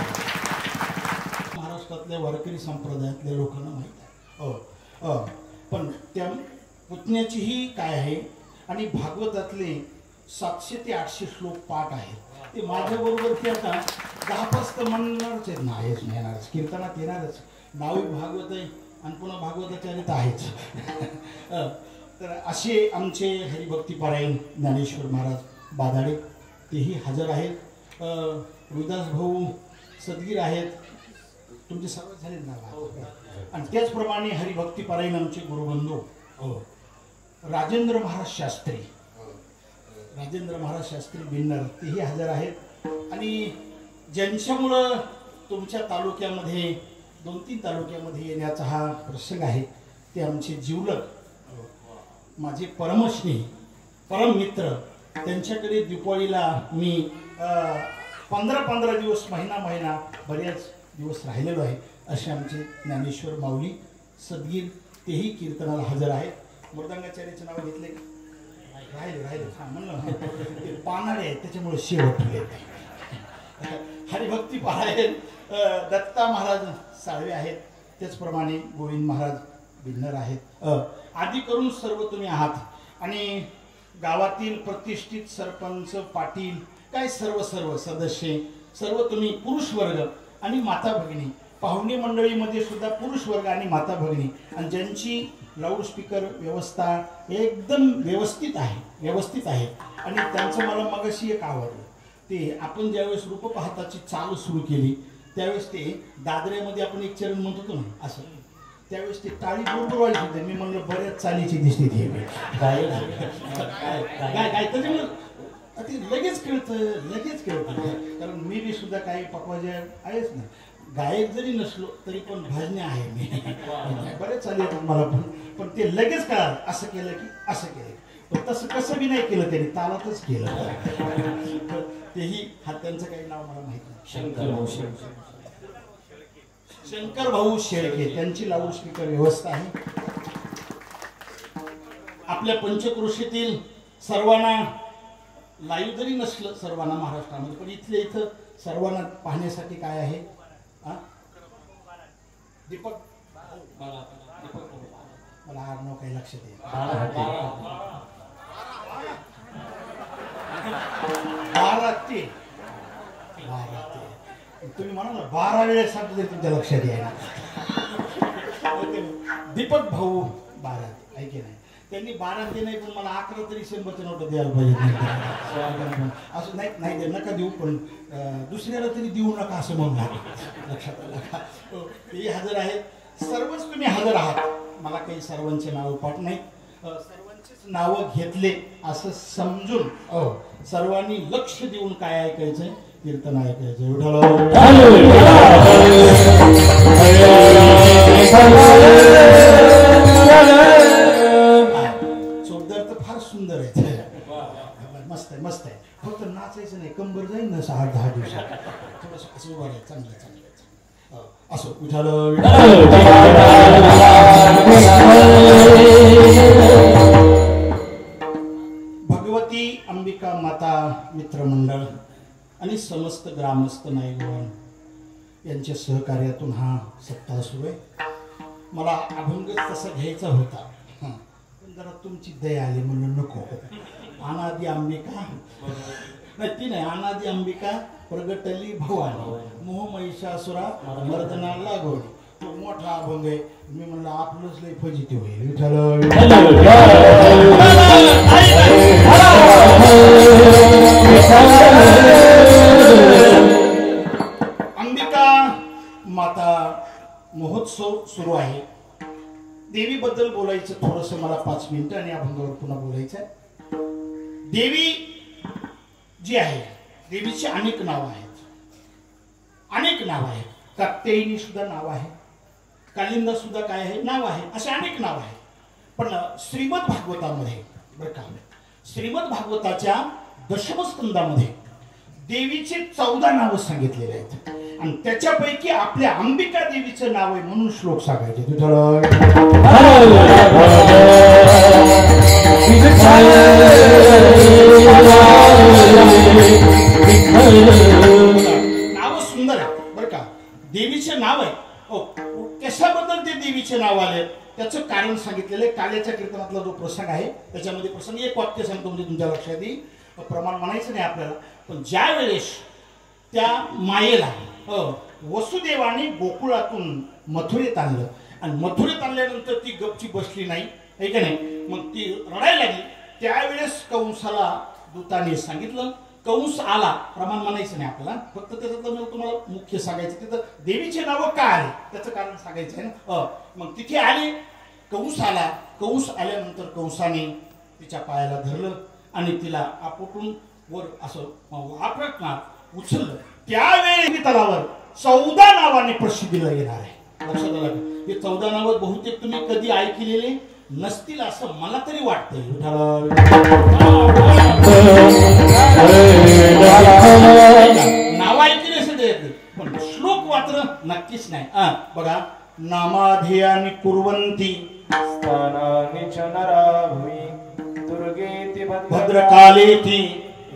Speaker 1: महाराष्ट्रातल्या वारकरी संप्रदायातल्या लोकांना माहीत आहे. पण त्या पुतण्याचीही काय आहे आणि भागवतातले 700 ते 800 श्लोक पाठ आहेत. ते माझ्याबरोबर ते आता 10 तर म्हणणारच आहेत ना, आहेच येणारच कीर्तनात येणारच. नावी भागवत आहे आणि पुन्हा भागवताचार्य तर आहेच. तर असे आमचे हरिभक्तीपारायण ज्ञानेश्वर महाराज बादाडे तेही हजर आहेत. रोहिदास भाऊ सदगीर आहेत. तुमचे सर्व झाले ना. आणि त्याचप्रमाणे हरिभक्तीपारायण आमचे गुरुबंधू राजेंद्र महाराज शास्त्री बिन्नर तेही हजर आहेत. आणि ज्यांच्यामुळं तुमच्या तालुक्यामध्ये 2-3 तालुक्यामध्ये येण्याचा हा प्रसंग आहे ते आमचे जिवलग माझे परमस्नेही परम मित्र. त्यांच्याकडे दिवाळीला मी 15 दिवस महिना बऱ्याच दिवस राहिलेलो आहे. असे आमचे ज्ञानेश्वर माऊली सदगीर तेही कीर्तनाला हजर आहेत. मृदंगाचार्याचे नाव घेतले राहिले म्हणलं ते पानाडे आहेत त्याच्यामुळे शेवटले. हरिभक्ती पारायण दत्ता महाराज साळवे आहेत. त्याचप्रमाणे गोविंद महाराज बिन्नर आहेत. आदी करून सर्व तुम्ही आहात. आणि गावातील प्रतिष्ठित सरपंच पाटील काय सर्व सदस्य सर्व तुम्ही पुरुष वर्ग आणि माता भगिनी, पाहुणे मंडळीमध्ये सुद्धा पुरुष वर्ग आणि माता भगिनी, आणि ज्यांची लाऊडस्पीकर व्यवस्था एकदम व्यवस्थित आहे. आणि त्यांचं मला मगाशी एक आवडलं, ते आपण ज्यावेळेस रूप पाहताची चाल सुरू केली त्यावेळेस ते दादऱ्यामध्ये आपण एक चरण म्हणत होतो ना असं, त्यावेळेस ते टाळी बरोबर वाजत होते. मी म्हणलं बऱ्याच चालीची दिसते ती काय त्याच्यामुळे ते लगेच कळतं. कारण मी बी सुद्धा काही पकवायचे आहेच ना, गायक जरी नसलो तरी पण भजने आहे मी, बरेच चाली येतात मला पण ते लगेच कळाल असं केलं की असं केलं. पण तसं कसं बी नाही केलं त्यांनी, तालातच केलं. तेही हा त्यांचं काही नाव मला माहित नाही. शंकर भाऊ शेळके त्यांची लाऊडस्पीकर व्यवस्था आहे. आपल्या पंचक्रोशीतील सर्वांना लाईव्ह जरी नसलं सर्वांना महाराष्ट्रामध्ये, पण इथं सर्वांना पाहण्यासाठी काय आहे दीपक मला आडनाव काही लक्षात येईल. बाराते तुम्ही म्हणा ना 12 वेळेस तरी तुमच्या लक्षात यायला. दीपक भाऊ बाराते ऐके नाही. त्यांनी 12 दे नाही पण मला 11 तरी 100च्या नोट द्यायला पाहिजे. असं नाही नाही दे नका देऊ पण दुसऱ्याला तरी देऊ नका असं म्हणणार. लक्षात आलं का? तेही हजर आहेत. सर्वच तुम्ही हजर आहात. मला काही सर्वांचे नाव पाठ नाही. सर्वांचेच नावं घेतले असं समजून सर्वांनी लक्ष देऊन काय ऐकायचंय? कीर्तन ऐकायचं. चोपदार तर फार सुंदर आहे. मस्त आहे मस्त आहे. फक्त नाचायचं नाही. कंबर जाईल ना 6-10 दिवसात. थोडंसं असं उभं आहे. चांगलं चांगलं असो. विठाल भगवती अंबिका माता मित्रमंडळ आणि समस्त ग्रामस्थ नायगण यांच्या सहकार्यातून हा सप्ताह सुरू आहे. मला अभंग तसा घ्यायचा होता पण जरा तुमची दया आली म्हणून नको. अनादी अंबिका नाही ती नाही. अनादी अंबिका प्रगटली भवानी मोह महिषासुरा मर्दना लागवली. तो मोठा अभंग आहे. मी म्हणलं आपलंच लय फजिती होईल. विठ्ठल अंबिका माता महोत्सव सुरू आहे. देवीबद्दल बोलायचं थोडंसं मला 5 मिनिटं आणि अभंगावर पुन्हा बोलायचं आहे. देवी जी आहे देवीची अनेक नावं आहेत. अनेक नाव आहेत. कात्यायनी सुद्धा नाव आहे. कालिंदा सुद्धा काय आहे नाव आहे. असे अनेक नाव आहेत. पण श्रीमद भागवतामध्ये बरं का श्रीमद भागवताच्या दशमस्कंदामध्ये देवीचे 14 नावं सांगितलेले आहेत आणि त्याच्यापैकी आपल्या अंबिका देवीचं नाव आहे म्हणून श्लोक सांगायचे. नाव सुंदर आहे बरं का. देवीचे नाव आहे. कशाबद्दल ते देवीचे नाव आले त्याचं कारण सांगितलेलं आहे. काल्याच्या कीर्तनातला जो प्रसंग आहे त्याच्यामध्ये प्रसंग एक वाक्य सांगतो म्हणजे तुमच्या लक्षात येईल. प्रमाण म्हणायचं नाही आपल्याला पण ज्या वेळेस त्या मायेला वसुदेवाने गोकुळातून मथुरेत आणलं आणि मथुरेत आणल्यानंतर ती गपची बसली नाही आहे का नाही. मग ती रडायला लागली. त्यावेळेस कंसाला दूताने सांगितलं. कंस आला. प्रमाण म्हणायचं नाही आपल्याला फक्त त्याच्यातलं तुम्हाला मुख्य सांगायचं. तिथं देवीचे नावं का आले त्याचं कारण सांगायचं आहे ना. मग तिथे आले. कंस आला. कंस आल्यानंतर कंसाने तिच्या पायाला धरलं आणि तिला आपटून वर असं आपटणार उचललं. त्यावेळी तलावर 14 नावाने प्रसिद्धीला येणार आहे. लक्षात आलं. हे 14 नावं बहुतेक तुम्ही कधी ऐकलेले नसतील असं मला तरी वाटतंय. नाव ऐकले असे पण श्लोक मात्र नक्कीच नाही. बघा नामाधियानि कुर्वन्ति
Speaker 2: स्थानानि च नरा भुवि दुर्गेति
Speaker 1: भद्रकालेति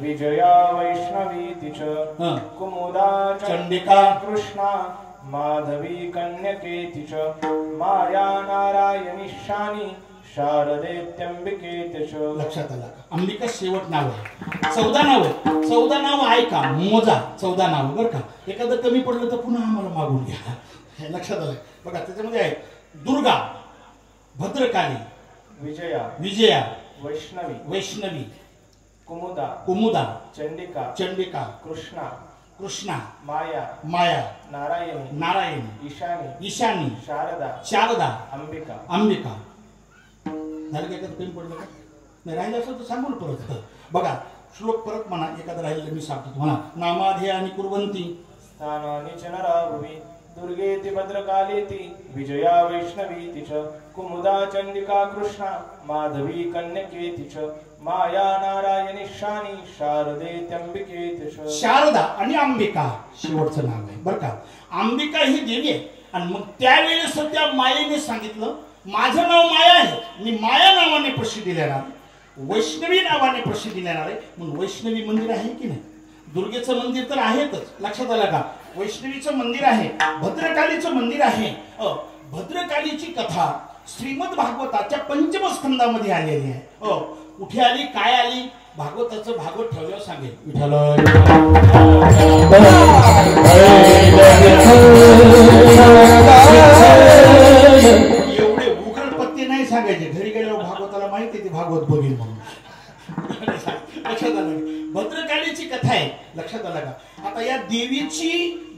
Speaker 2: विजया वैष्णवीति च कुमुदा
Speaker 1: चंडिका
Speaker 2: कृष्णा माधवी कन्यकेति च माया नारायणी शानी शारदेत्यंबिकेति च.
Speaker 1: लक्षात आलं. अंबिका शेवट नाव आहे. 14 नाव आहे. 14 नाव आहे का मोजा 14 नाव बरं का. एखादं कमी पडलं तर पुन्हा आम्हाला मागून घ्या. हे लक्षात आलं. बघा त्याच्यामध्ये आहे दुर्गा भद्रकाली
Speaker 2: विजया
Speaker 1: विजया
Speaker 2: वैष्णवी
Speaker 1: वैष्णवी
Speaker 2: कुमुदा
Speaker 1: कुमुदा
Speaker 2: चंडिका
Speaker 1: चंडिका
Speaker 2: कृष्णा
Speaker 1: कृष्णा
Speaker 2: माया
Speaker 1: माया
Speaker 2: नारायणी
Speaker 1: नारायणी
Speaker 2: ईशानी
Speaker 1: ईशानी
Speaker 2: शारदा
Speaker 1: शारदा
Speaker 2: अंबिका
Speaker 1: अंबिका. झालं का? एखादं कमी पडलं का? नाही राहिलं असेल तर सांगू ना परत. बघा श्लोक परत म्हणा. एखादं राहिलेलं मी सांगतो म्हणा. नामाधियानि कुर्वन्ति
Speaker 2: स्थानानि च नरा भुवि दुर्गेति भद्रकालेति विजया वैष्णवीति च कुमुदा चंडिका कृष्णा माधवी कन्यकेति च माया नारायणी शानी शारदेत्यंबिकेति च.
Speaker 1: शारदा आणि अंबिका शेवटचं नाव आहे बरं का. अंबिका ही देवी आहे आणि मग त्यावेळेस सध्या मायेने सांगितलं माझं नाव माया आहे. मी माया नावाने प्रसिद्धी देणार. वैष्णवी नावाने प्रसिद्धी देणार आहे. म्हणून वैष्णवी मंदिर आहे की नाही. दुर्गेचं मंदिर तर आहेतच. लक्षात आलं का. वैष्णवीचं मंदिर आहे. भद्रकालीचं मंदिर आहे. भद्रकालीची कथा श्रीमद भागवताच्या 5म स्कंदामध्ये आलेली आहे. कुठे आली काय आली भागवताचं भागवत ठेवल्यावर सांगेल. विठ्ठल एवढे उघड पत्ते नाही सांगायचे. घरी गेल्यावर भागवताला माहिती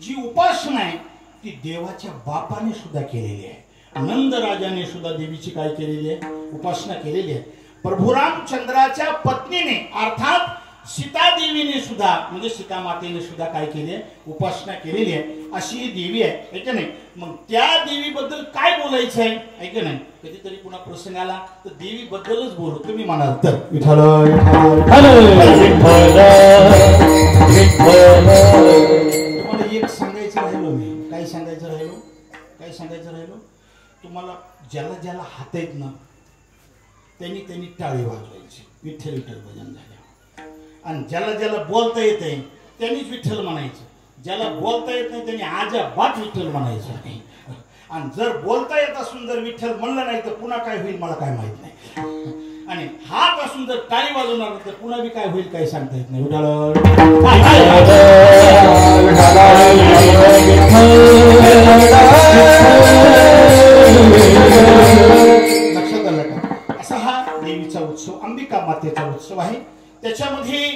Speaker 1: जी उपासना आहे ती देवाच्या बापाने सुद्धा केलेली आहे. नंद राजाने सुद्धा देवीची काय केलेली आहे? उपासना केलेली आहे. प्रभू रामचंद्राच्या पत्नीने अर्थात सीता देवीने सुद्धा म्हणजे सीता मातेने सुद्धा काय केली आहे? उपासना केलेली आहे. अशी ही देवी आहे की नाही. मग त्या देवीबद्दल काय बोलायचं आहे ऐक नाही. कधीतरी पुन्हा प्रसंग आला तर देवी बद्दलच बोलू. तुम्ही म्हणाल तर विठ्ठल तुम्हाला एक सांगायचं राहिलो मी. काय सांगायचं राहिलो तुम्हाला ज्याला ज्याला हात आहेत ना त्यांनी टाळी वाजवायची विठ्ठल विठ्ठल भजन झाल्यावर. आणि ज्याला ज्याला बोलता येत आहे त्यांनीच विठ्ठल म्हणायचं. ज्याला बोलता येत नाही त्यांनी आजाबात विठ्ठल म्हणायचं नाही. आणि जर बोलता येत असून जर विठ्ठल म्हणलं नाही तर पुन्हा काय होईल मला काय माहित नाही. आणि हात असून जर टाळी वाजवणार तर पुन्हा बी काय होईल काही सांगता येत नाही. लक्षात आलं का? असा हा देवीचा उत्सव अंबिका मातेचा उत्सव आहे. त्याच्यामध्ये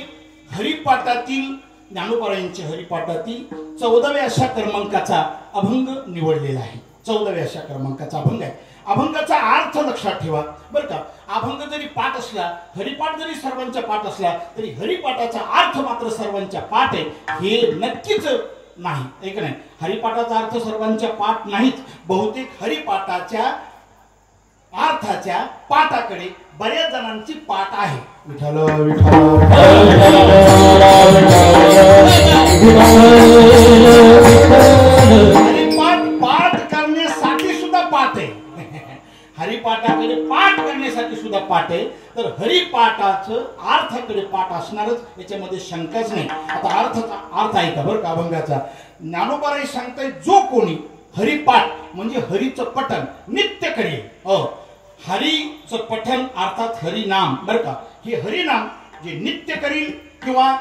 Speaker 1: हरिपाठातील ज्ञानोबारायांच्या हरिपाठातील 14व्या अशा क्रमांकाचा अभंग निवडलेला आहे. 14व्या अशा क्रमांकाचा अभंग आहे. अभंगाचा अर्थ लक्षात ठेवा बरं का. अभंग जरी पाठ असला हरिपाठ जरी सर्वांचा पाठ असला तरी हरिपाठाचा अर्थ मात्र सर्वांच्या पाठ आहे हे नक्कीच नाही. ऐक नाही. हरिपाठाचा अर्थ सर्वांच्या पाठ नाहीच. बहुतेक हरिपाठाच्या अर्थाच्या पाठाकडे बऱ्याच जणांची पाठ आहे. विठ्ठल हरिपाठ पाठ करण्यासाठी सुद्धा पाठ आहे. हरिपाठाकडे पाठ करण्यासाठी सुद्धा पाठ आहे. तर हरिपाठाचं अर्थाकडे पाठ असणारच याच्यामध्ये शंकाच नाही. आता अर्थ आहे का बरं का अभंगाचा. ज्ञानोबाराय सांगताय जो कोणी हरिपाठ म्हणजे हरीचं पठण नित्य करेल. हरीचं पठण अर्थात हरिनाम बरं का. हे हरिनाम जे नित्य करील किंवा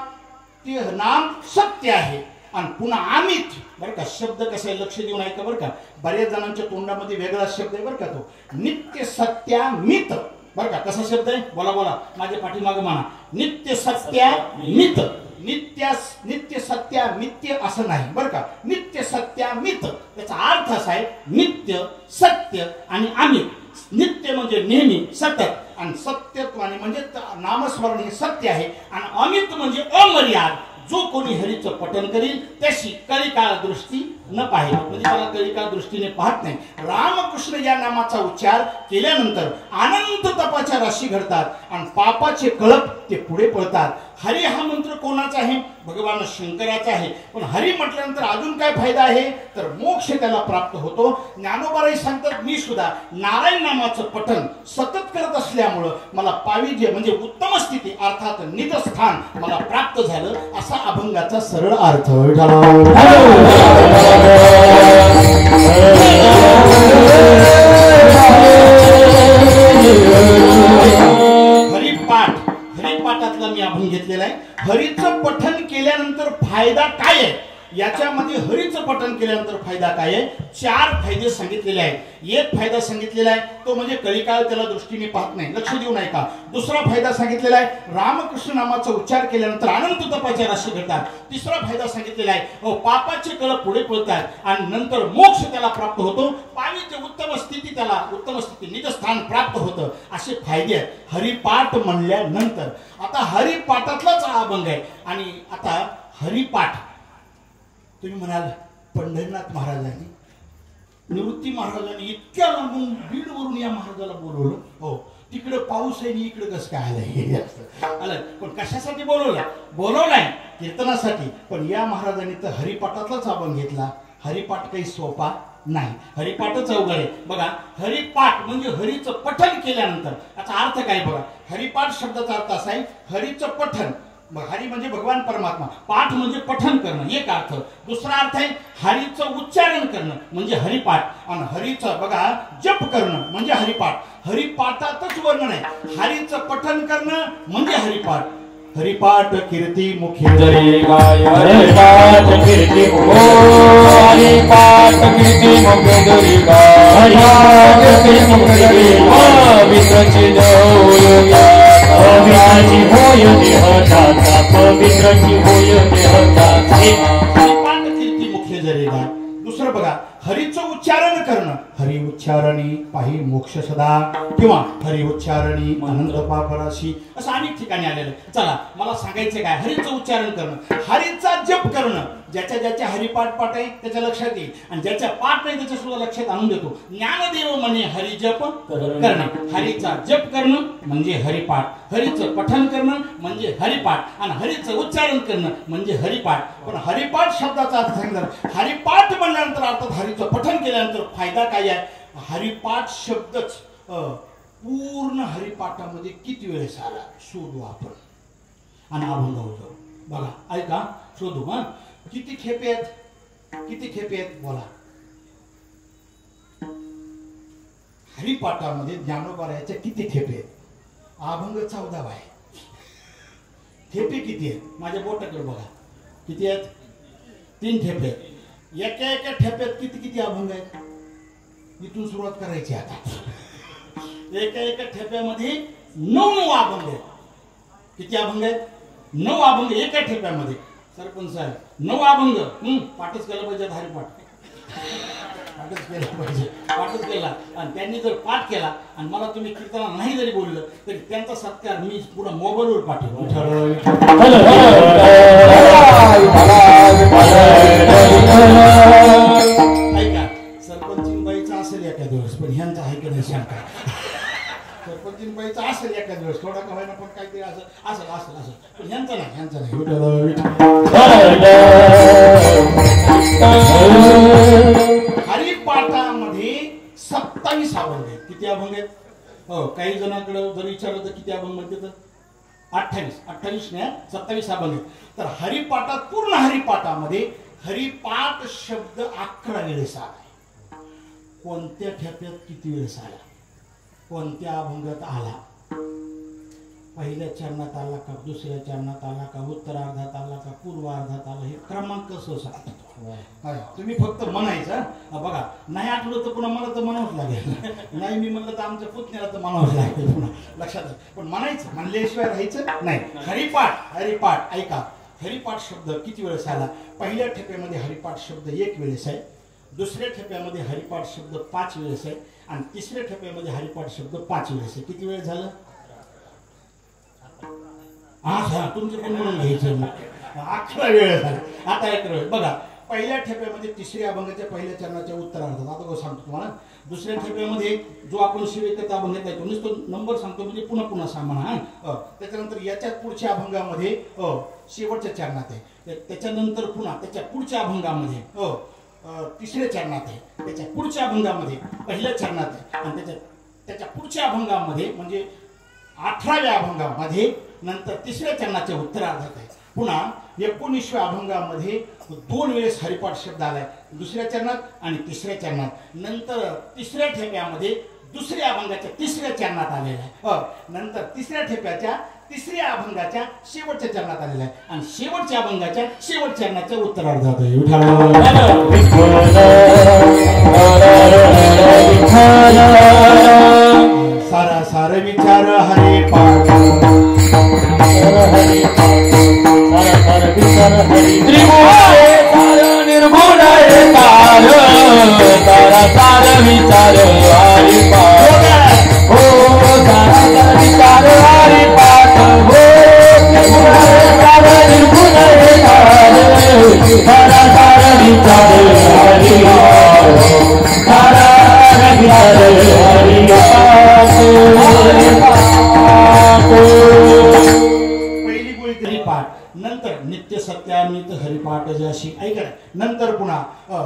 Speaker 1: ते नाम सत्य आहे. आणि पुन्हा अमित बरं का. शब्द कसा आहे लक्ष देऊन ऐका बरं का. बऱ्याच जणांच्या तोंडामध्ये वेगळा शब्द आहे बरं का. तो नित्य सत्यामित बरं का. कसा शब्द आहे बोला माझ्या पाठीमागे म्हणा. नित्य सत्यामित. नित्य सत्यामित्य असं नाही बरं का. नित्य सत्यामित त्याचा अर्थ असा आहे नित्य सत्य आणि अमित. नित्य म्हणजे नेहमी सतत आणि सत्यत्वाने म्हणजे नामस्मरण हे सत्य आहे. आणि अमित म्हणजे अमर्याद. जो कोणी हरीचं पठण करील त्याशी कलिकाळ दृष्टी न पाहिजे म्हणजे त्याला कलिकाळ दृष्टीने पाहत नाही. रामकृष्ण या नामाचा उच्चार केल्यानंतर अनंत तपाच्या राशी घडतात आणि पापाचे कळप ते पुढे पळतात. हरी हा मंत्र कोणाचा आहे? भगवान शंकराचा आहे. पण हरी म्हटल्यानंतर अजून काय फायदा आहे तर मोक्ष त्याला प्राप्त होतो. ज्ञानोबाराय सांगतात मी सुद्धा नारायण नामाचं पठण सतत करत असल्यामुळं मला पाविजे म्हणजे उत्तम स्थिती अर्थात निजस्थान मला प्राप्त झालं. असा अभंगाचा सरळ अर्थ. हरिपाठातला मी अभंग घेतलेला आहे. हरीचं पठण केल्यानंतर फायदा काय आहे याच्यामध्ये हरीचं पठण केल्यानंतर फायदा काय आहे 4 फायदे सांगितलेले आहेत. एक फायदा सांगितलेला आहे तो म्हणजे कलिकाळ त्याला दृष्टीने पाहत नाही. लक्ष देऊन ऐका. दुसरा फायदा सांगितलेला आहे रामकृष्ण नामाचा उच्चार केल्यानंतर अनंत तपाच्या राशी घडतात. तिसरा फायदा सांगितलेला आहे पापाचे कळप पुढे पळतात आणि नंतर मोक्ष त्याला प्राप्त होतो. पावित्र्य उत्तम स्थिती त्याला उत्तम स्थिती निजस्थान प्राप्त होतं. असे फायदे आहेत हरिपाठ म्हणल्यानंतर. आता हरिपाठातलाच हा अभंग आहे. आणि आता हरिपाठ तुम्ही म्हणाल पंढरीनाथ महाराजांनी निवृत्ती महाराजांनी इतक्या लांबून बीडवरून या महाराजाला बोलवलं. हो तिकडे पाऊस आहे आणि इकडे कसं काय आलं. पण कशासाठी बोलवलाय कीर्तनासाठी. पण या महाराजांनी तर हरिपाठातलाच अभंग घेतला. हरिपाठ काही सोपा नाही. हरिपाठच अवघड आहे. बघा हरिपाठ म्हणजे हरीचं पठण केल्यानंतर याचा अर्थ काय बघा. हरिपाठ शब्दाचा अर्थ असा आहे हरीचं पठण. हरी म्हणजे भगवान परमात्मा. पाठ म्हणजे पठण करणं एक अर्थ. दुसरा अर्थ आहे हरीचं उच्चारण करणं म्हणजे हरिपाठ. आणि हरीचं बघा जप करणं म्हणजे हरिपाठ. हरिपाठातच वर्णन आहे. हरीचं पठण करणं म्हणजे हरिपाठ. हरिपाठ कीर्ती मुखी
Speaker 2: जरी गाय हरिपाठ कीर्ती मुखो हरिपाठ कीर्ती मुख जरी गाय कीर्ती मुख जरी पवित्रची होय पवित्राची होय देहदाता पवित्राची होय देहदाता.
Speaker 1: हरिपाठ कीर्ती जरी गाय. दुसरं बघा, हरीचं उच्चारण करणं. हरी उच्चारणी पाही मोक्ष सदा, किंवा हरी उच्चारणी अनंत पापराशी, असं अनेक ठिकाणी आलेलं. चला मला सांगायचं काय, हरीचं उच्चारण करणं, हरीचा जप करणं. ज्याच्या हरिपाठ पाठ आहे त्याच्या लक्षात येईल, आणि ज्याच्या पाठ नाही त्याच्या सुद्धा लक्षात आणून देतो. ज्ञानदेव म्हणे हरी जप करणं. हरीचा जप करणं म्हणजे हरिपाठ, हरीचं पठन करणं म्हणजे हरिपाठ, आणि हरीचं उच्चारण करणं म्हणजे हरिपाठ. पण हरिपाठ शब्दाचा अर्थ सांगितलं. हरिपाठ म्हणल्यानंतर अर्थात हरीचं पठन केल्यानंतर फायदा काय आहे. हरिपाठ शब्दच पूर्ण हरिपाठामध्ये किती वेळेस आला शोधू आपण, आणि अभंग होतो. बघा ऐका, शोधू. हा, किती खेपे आहेत, किती खेपे आहेत बोला. हरिपाठामध्ये ज्ञानोबारायाच्या किती खेपे आहेत. अभंग 14 आहे. खेपे किती आहेत माझ्या बोटाकडे बघा, किती आहेत. 3 खेपे आहेत. एका एका ठेप्यात किती किती अभंग आहेत. इथून सुरुवात करायची आता. एका एका ठेप्यामध्ये 9 अभंग आहेत. किती अभंग आहेत. 9 अभंग एका ठेप्यामध्ये. सरपंच साहेब 9 अभंग. पाठच केलं पाहिजे. हरिपाठ पाठच केला पाहिजे. पाठच केला, आणि त्यांनी जर पाठ केला आणि मला तुम्ही कीर्तना नाही जरी बोललं तरी त्यांचा सत्कार मी पुन्हा मोबाईलवर पाठवतो. ऐका, सरपंचीबाईचा असेल एका दिवस, पण ह्यांचा आहे की नाही शंका. सरपंचीबाईचा असेल एका दिवस, थोडा का व्हायना, पण काहीतरी असेल असेल असेल असेल, पण ह्यांचा नाही, ह्यांचा नाही. हरिपाठामध्ये 27 अभंग आहेत. किती अभंग आहेत. हो, काही जणांकडे जर विचारलं तर किती अभंग म्हणते तर 28 नाही 27 अभंग आहेत. तर हरिपाठात, पूर्ण हरिपाठामध्ये हरिपाठ शब्द 11 वेळेस आला. कोणत्या ठेप्यात किती वेळेस आला, कोणत्या अभंगात आला. पहिल्या चरणात आला का, दुसऱ्या चरणात आला का, उत्तरार्धात आला का, पूर्वार्धात आला, हे क्रमांक सांगतो. तुम्ही फक्त म्हणायचं. बघा, नाही आठवलं तर पुन्हा मला तर म्हणावंच लागेल. नाही मी म्हणलं तर आमच्या पुतण्याला तर म्हणावंच लागेल पुन्हा, लक्षात. पण म्हणायचं, म्हणल्याशिवाय राहायचं नाही. हरिपाठ, हरिपाठ ऐका, हरिपाठ शब्द किती वेळेस आला. पहिल्या ठेप्यामध्ये हरिपाठ शब्द 1 वेळेस आहे. दुसऱ्या ठेप्यामध्ये हरिपाठ शब्द 5 वेळेस आहे, आणि तिसऱ्या ठेप्यामध्ये हरिपाठ शब्द 5 वेळेस आहे. किती वेळ झालं. हा, तुमचं पण म्हणून घ्यायचं. 11 वेळ झाले. आता 1 वेळ बघा. पहिल्या ठेप्यामध्ये तिसऱ्या अभंगाच्या पहिल्या चरणाच्या उत्तरार्धात, आता सांगतो तुम्हाला. दुसऱ्या ठेप्यामध्ये जो आपण शिवेकता अभंग घेतला नुसतो नंबर सांगतो, म्हणजे पुन्हा पुन्हा सामान. त्याच्यानंतर याच्यात पुढच्या अभंगामध्ये शेवटच्या चरणात आहे. त्याच्यानंतर पुन्हा त्याच्या पुढच्या अभंगामध्ये तिसऱ्या चरणात आहे. त्याच्या पुढच्या अभंगामध्ये पहिल्या चरणात आहे, आणि त्याच्या पुढच्या अभंगामध्ये म्हणजे 18व्या अभंगामध्ये नंतर तिसऱ्या चरणाच्या उत्तरार्धात आहे. पुन्हा 19व्या अभंगामध्ये 2 वेळेस हरिपाठ शब्द आलाय, दुसऱ्या चरणात आणि तिसऱ्या चरणात. नंतर तिसऱ्या ठेप्यामध्ये दुसऱ्या अभंगाच्या तिसऱ्या चरणात आलेला आहे. नंतर तिसऱ्या ठेप्याच्या तिसऱ्या अभंगाच्या शेवटच्या चरणात आलेला आहे, आणि शेवटच्या अभंगाच्या शेवटच्या चरणाच्या उत्तरार्धात आहे. सारा सार विचार हरिपाठ,
Speaker 3: निर्गुण तारा सार विचार हरिपाठ. हो सारा सार विचार हरिपाठ. हो निर्गुण तारा सार विचार हरिपाठ. सारा विचार
Speaker 1: पहिली गोळी हरिपाठ, नंतर नित्य सत्यामित हरिपाठ जशी. ऐका, नंतर पुन्हा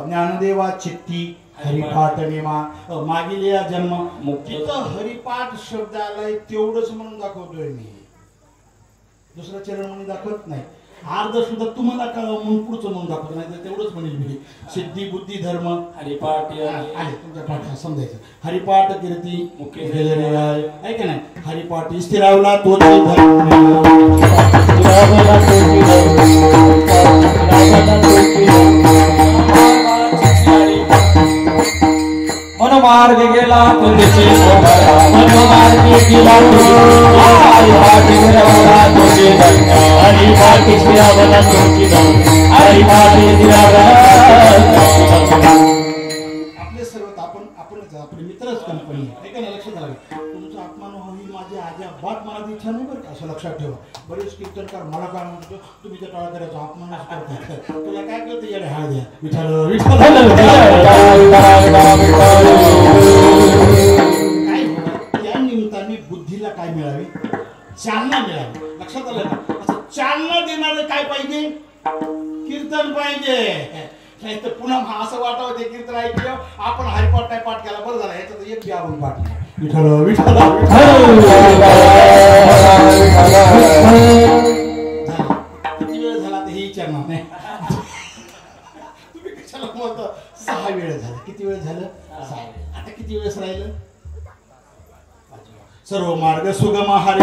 Speaker 1: ज्ञानदेवा चित्ती हरिपाठ नेमा, मागील या जन्म मुक्तीचं हरिपाठ शब्द आलाय तेवढंच म्हणून दाखवतोय मी. दुसरं चरण म्हणून दाखवत नाही. अर्ध सुद्धा तुम्हाला कळावं म्हणून पुढचं म्हणून दाखवतो, नाही तर तेवढंच म्हणेल मी. सिद्धी बुद्धी धर्म हरिपाठ आले तुमच्या पाठात समजायचं. हरिपाठ कीर्ती मुख्य ऐका नाही. हरिपाठ स्थिरावला तो
Speaker 3: मनोमार्ग गेला तुझी मनोमार्ग गेला हरिपाठ स्थिरावला तुझी हरिपाठ स्थिरावला तुझी हरिपाठ स्थिरावला
Speaker 1: अजिबात मला इच्छा नाही बरं का, असं लक्षात ठेवा. बरेच कीर्तनकार मला काय म्हणतो, तुम्ही त्या टाळकऱ्याचा अपमानच करता, तुला काय कळतं येडे हा द्या विठ्ठल विठ्ठल. काय होतं त्या निमित्ताने बुद्धीला काय मिळावी, चालना मिळावी. लक्षात आलं ना. असं चालना देणारं काय पाहिजे, कीर्तन पाहिजे. नाही तर पुन्हा असं वाटावं ते कीर्तन ऐकलं आपण हरिपाठ काय पाठ केला बरं झाला, ह्याच्यात एक बी आपण पाठ नाही. विठ्ठल विठ्ठल किती वेळ झाला तर हे विचारणार नाही. तुम्ही कशाला बोलता, 6 वेळ झाला. किती वेळ झालं, 6 वेळ. आता किती वेळेस राहिलं, सर्व मार्ग सुगम हरी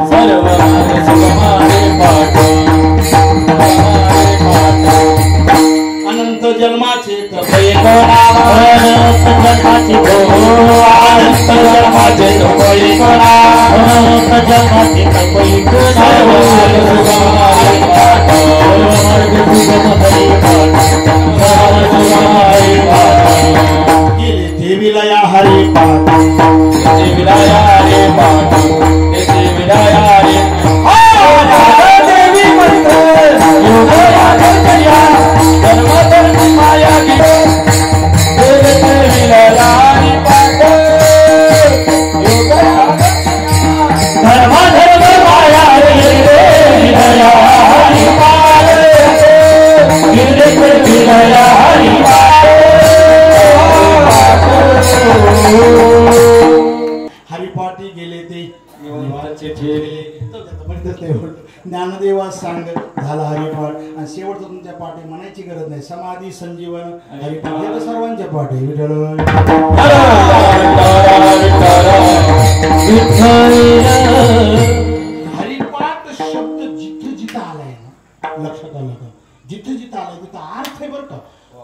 Speaker 3: सर्व मार्ग सुगम
Speaker 1: अनंत जन्माचे
Speaker 3: तपई कोणा, अनंत जन्माचे अनंत जन्माचे तपई कोणा, अनंत जन्माचे तपई कोणा. सर्व मार्ग सुगम हरी पाठ, सर्व मार्ग सुगम हरी पाठ, सर्व सुगम हरी पाठ.
Speaker 1: गेले देवीला हरी पाठ,
Speaker 3: देवीलाया हरी पाठ, देवीलाया हरी देवी मंत्र योगया कर्तया धर्म धर्म माया गिरो देवीलाया हरी पाठ योगया धर्म धर्म माया देवीलाया हरी पाठ देवीलाया हरी पाठ.
Speaker 1: हरिपाठी गेले ते
Speaker 3: निवांताचे ठेले.
Speaker 1: ज्ञानदेवा सांग झाला हरिपाठ. आणि शेवटचं तुमच्या पाठी म्हणायची गरज नाही, समाधी संजीवन हरिपाठ हे तर सर्वांच्या पाठ आहे. विठ्ठल हरिपाठ शब्द जिथं जिथं आलाय ना, लक्षात आलं का, जिथं जिथं आलाय तिथं अर्थ आहे बरं का.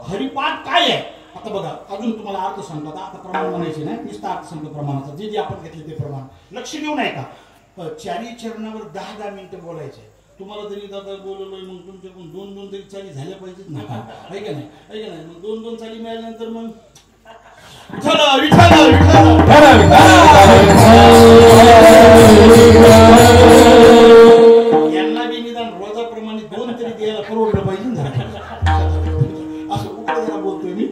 Speaker 1: हरिपाठ काय आहे आता बघा, अजून तुम्हाला अर्थ सांगतात. आता प्रमाण म्हणायचे नाही, नुसतं अर्थ सांगतो प्रमाणाचा, जे जे आपण घेतले ते प्रमाण. लक्ष देऊ नाही का, चारी चरणावर 10-10 मिनिटं बोलायचे. तुम्हाला जरी दादा बोलवलोय मग तुमच्याकडून 2-2 तरी चाली झाल्या पाहिजेत ना, आहे का नाही, आहे का नाही. मग 2-2 चाली मिळाल्यानंतर मग विठ्ठल विठ्ठल यांना बी निदान रोजाप्रमाणे 2 तरी द्यायला परवडलं पाहिजे ना. असं उकडं जरा बोलतोय मी,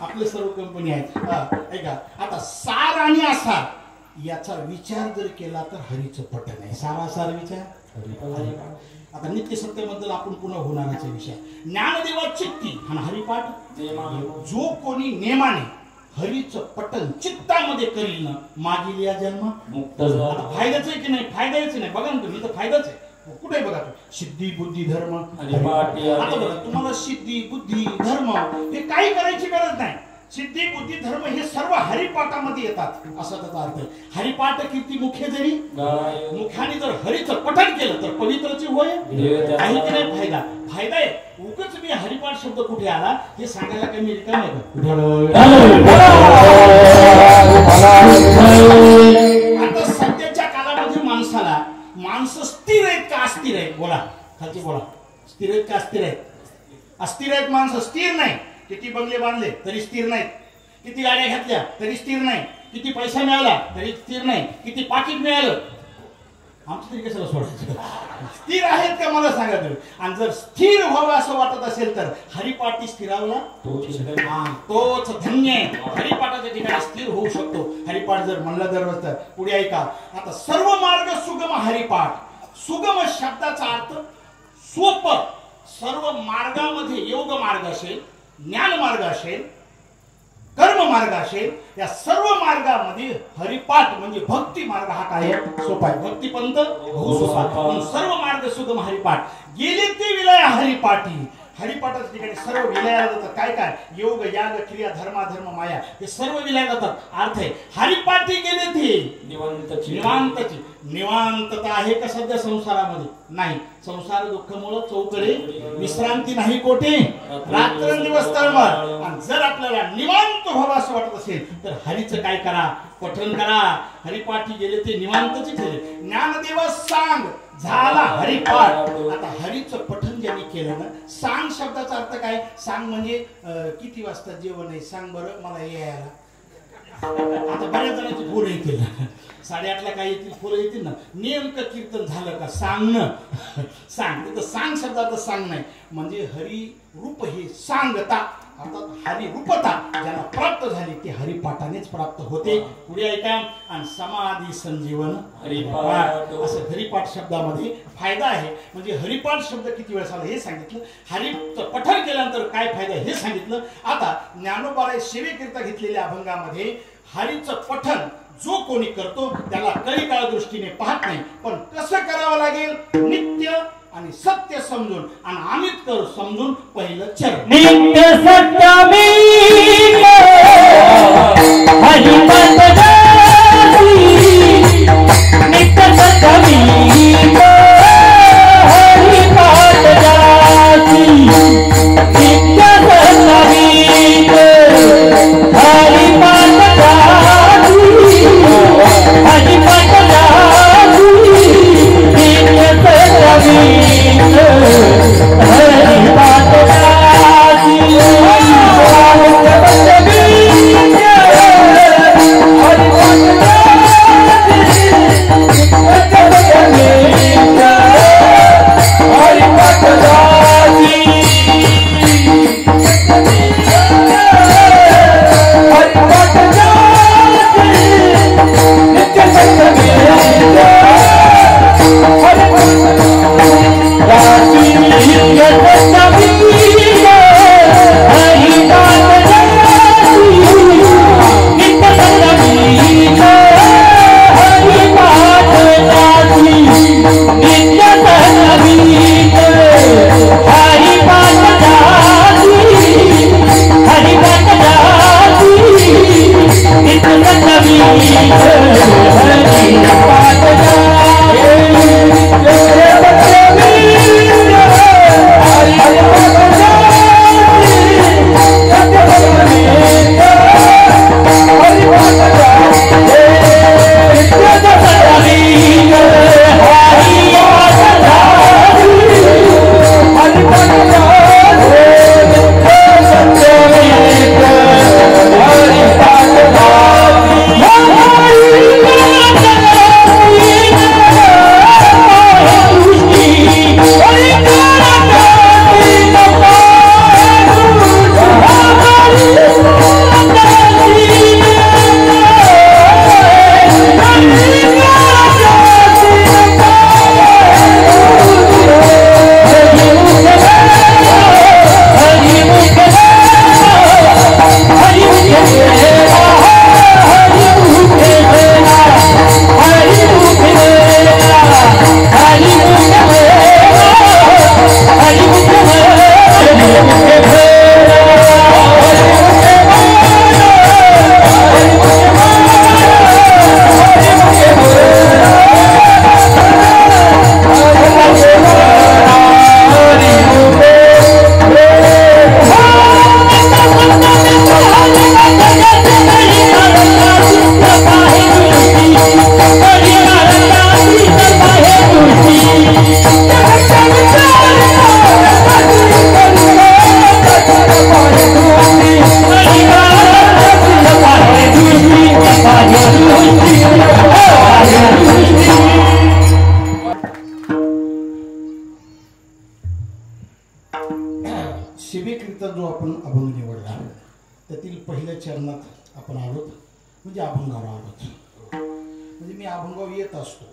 Speaker 1: आपले सर्व कंपनी आहेत. ऐका आता सार आणि आसार याचा विचार जर केला तर हरीचं पठण आहे. सारासार विचार हरिपाठ. आता नित्य सत्तेबद्दल आपण पुन्हा होणाराचा विषय. ज्ञानदेवा चित्ती आणि हरिपाठ जो कोणी नेमाने हरीचं पठण चित्तामध्ये करील ना, मागील या जन्म
Speaker 3: मुक्त
Speaker 1: आता फायद्याच आहे की नाही, फायद्याच नाही. बघा ना तुम्ही तर फायदाच आहे. कुठे बघा सिद्धी बुद्धी धर्म
Speaker 3: हरिपाठ.
Speaker 1: आता बघा तुम्हाला सिद्धी बुद्धी धर्म हे काही करायची गरज नाही. सिद्धी बुद्धी धर्म हे सर्व हरिपाठामध्ये येतात, असा त्याचा अर्थ आहे. हरिपाठ कीर्ती मुख्य जरी मुख्याने जर हरीचं पठण केलं तर पवित्रची होय काही की नाही. फायदा फायदा आहे. उगाच मी हरिपाठ शब्द कुठे आला हे सांगायला काही मी रिकाम आहे का. आता सध्याच्या काळामध्ये माणसं स्थिर आहेत का अस्थिर आहेत, बोला खालची बोला. स्थिर आहेत का अस्थिर आहेत, अस्थिर आहेत माणसं, स्थिर नाही. किती बंगले बांधले तरी स्थिर नाहीत, किती गाड्या घेतल्या तरी स्थिर नाही, किती पैसा मिळाला तरी स्थिर नाही, किती पाकिट मिळालं आमचं तरी कशाला सोडायचं. स्थिर आहेत का मला सांगा तुम्ही. आणि जर स्थिर व्हावं असं वाटत असेल तर हरिपाठी स्थिरावला तोच धन्य आहे. हरिपाठाच्या ठिकाणी स्थिर होऊ शकतो. हरिपाठ जर म्हणलं तर पुढे ऐका. आता सर्व मार्ग सुगम हरिपाठ. सुगम शब्दाचा अर्थ सोपं. सर्व मार्गामध्ये योग मार्ग असेल, ज्ञान मार्ग असेल, कर्म मार्ग असेल, या सर्व मार्गामध्ये हरिपाठ म्हणजे भक्ती मार्ग हा काय सोपा आहे. भक्तीपंथ सोपा. सर्व मार्ग सुगम हरिपाठ. गेले ते विलय हरिपाठी. हरिपाठाच्या ठिकाणी सर्व विलयाला जातात. काय काय योग याग क्रिया धर्माधर्म माया हे सर्व विलयाला जातात. अर्थ आहे हरिपाठी गेले ते निवांतची. निवांतता आहे का सध्या संसारामध्ये नाही. संसार दुःखमुळे चौकडे विश्रांती नाही कोठे, रात्रंदिवस तळमळ. आणि जर आपल्याला निवांत व्हावं असं वाटत असेल तर हरीचं काय करा, पठण करा. हरिपाठी गेले ते निवांतची ठेले. ज्ञानदेवा सांग झाला हरिपाठ. आता हरीचं पठण ज्यांनी केलं ना, सांग शब्दाचा अर्थ काय. सांग म्हणजे किती वाजता जेवण आहे सांग बरं मला यायला. आता बऱ्याच जणांची पोरं येतील 8:30ला काय येतील पोरं येतील ना. नेमकं कीर्तन झालं का सांग न सांग. तिथं सांग शब्दाचं सांग नाही म्हणजे हरी रूप हे सांगता अर्थात हरी रूपता ज्यांना प्राप्त झाली ती हरिपाठानेच प्राप्त होते. पुढे ऐका. आणि समाधी संजीवन हरिपाठ असं हरिपाठ शब्दामध्ये फायदा आहे. म्हणजे हरिपाठ शब्द किती वेळेस आला हे सांगितलं. हरिचं पठण केल्यानंतर काय फायदा हे सांगितलं. आता ज्ञानोबाराय सेवेकरिता घेतलेल्या अभंगामध्ये हरीचं पठण जो कोणी करतो त्याला कलिकाळ दृष्टीने पाहत नाही. पण कसं करावं लागेल नित्य आणि सत्य समजून आणि अमित कर समजून पहिलं चरण
Speaker 3: नित्य सत्य नित्य
Speaker 1: सेवेकरिता जो आपण अभंग निवडला त्यातील पहिल्या चरणात आपण आलोत म्हणजे अभंगावर आलोत. म्हणजे मी अभंगावर येत असतो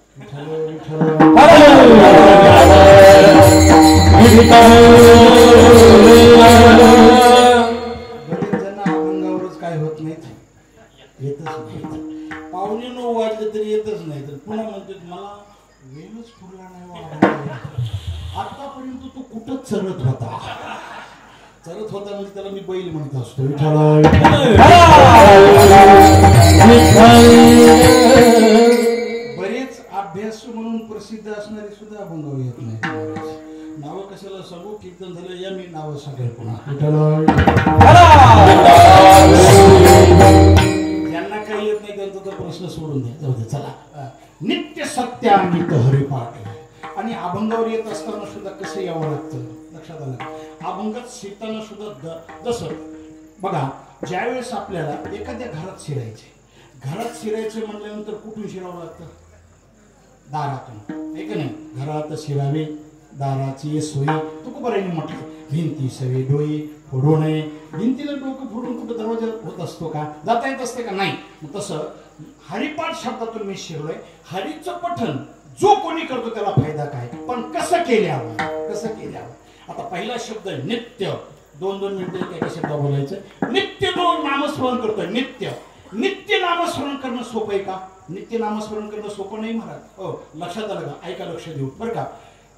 Speaker 1: बरेच जण अभंगावरच काय होत नाहीत येतच नाही. 9:15 वाजले तरी येतच नाही. तर पुन्हा म्हणतात मला वेळच पुरला नाही. आतापर्यंत तो कुठंच चरत होता म्हणजे त्याला मी बैल म्हणत असतो. बरेच अभ्यास म्हणून प्रसिद्ध असणारे सुद्धा अभंगावर येत नाही. नाव कशाला सांगू. कीर्तन झालं या मी नाव सांगेल पुन्हा. ज्यांना काही येत नाही त्यांचा तो प्रश्न सोडून द्या. जाऊ दे चला. नित्य सत्य अमित हरिपाठ आणि अभंगावर येत असताना सुद्धा कसं यावं लागतं लक्षात आलं. अभंगात शिरताना सुद्धा जसं बघा ज्यावेळेस आपल्याला एखाद्या घरात शिरायचे घरात शिरायचं म्हटल्यानंतर कुठून शिरावं लागतं? दारातून, आहे का नाही? घरात शिरावे दाराची सोयी. तुकोबारायांनी म्हटलं, भिंती सवे डोळे फोडू नये. भिंतीला डोकं फोडून कुठं दरवाजा होत असतो का? जाता येत असते का? नाही. मग तसं हरिपाठ शब्दातून मी शिरलोय. हरीचं पठण जो कोणी करतो त्याला फायदा काय, पण कसं केल्यावर, कसं केल्यावर. आता पहिला शब्द नित्य. 2-2 मिनिटं एका शब्दात बोलायचं. नित्य जो नामस्मरण करतोय, नित्य नित्य नामस्मरण करणं सोपं आहे का? नित्य नामस्मरण करणं सोपं नाही महाराज. हो, लक्षात आलं का? ऐका, लक्ष देऊ बरं का.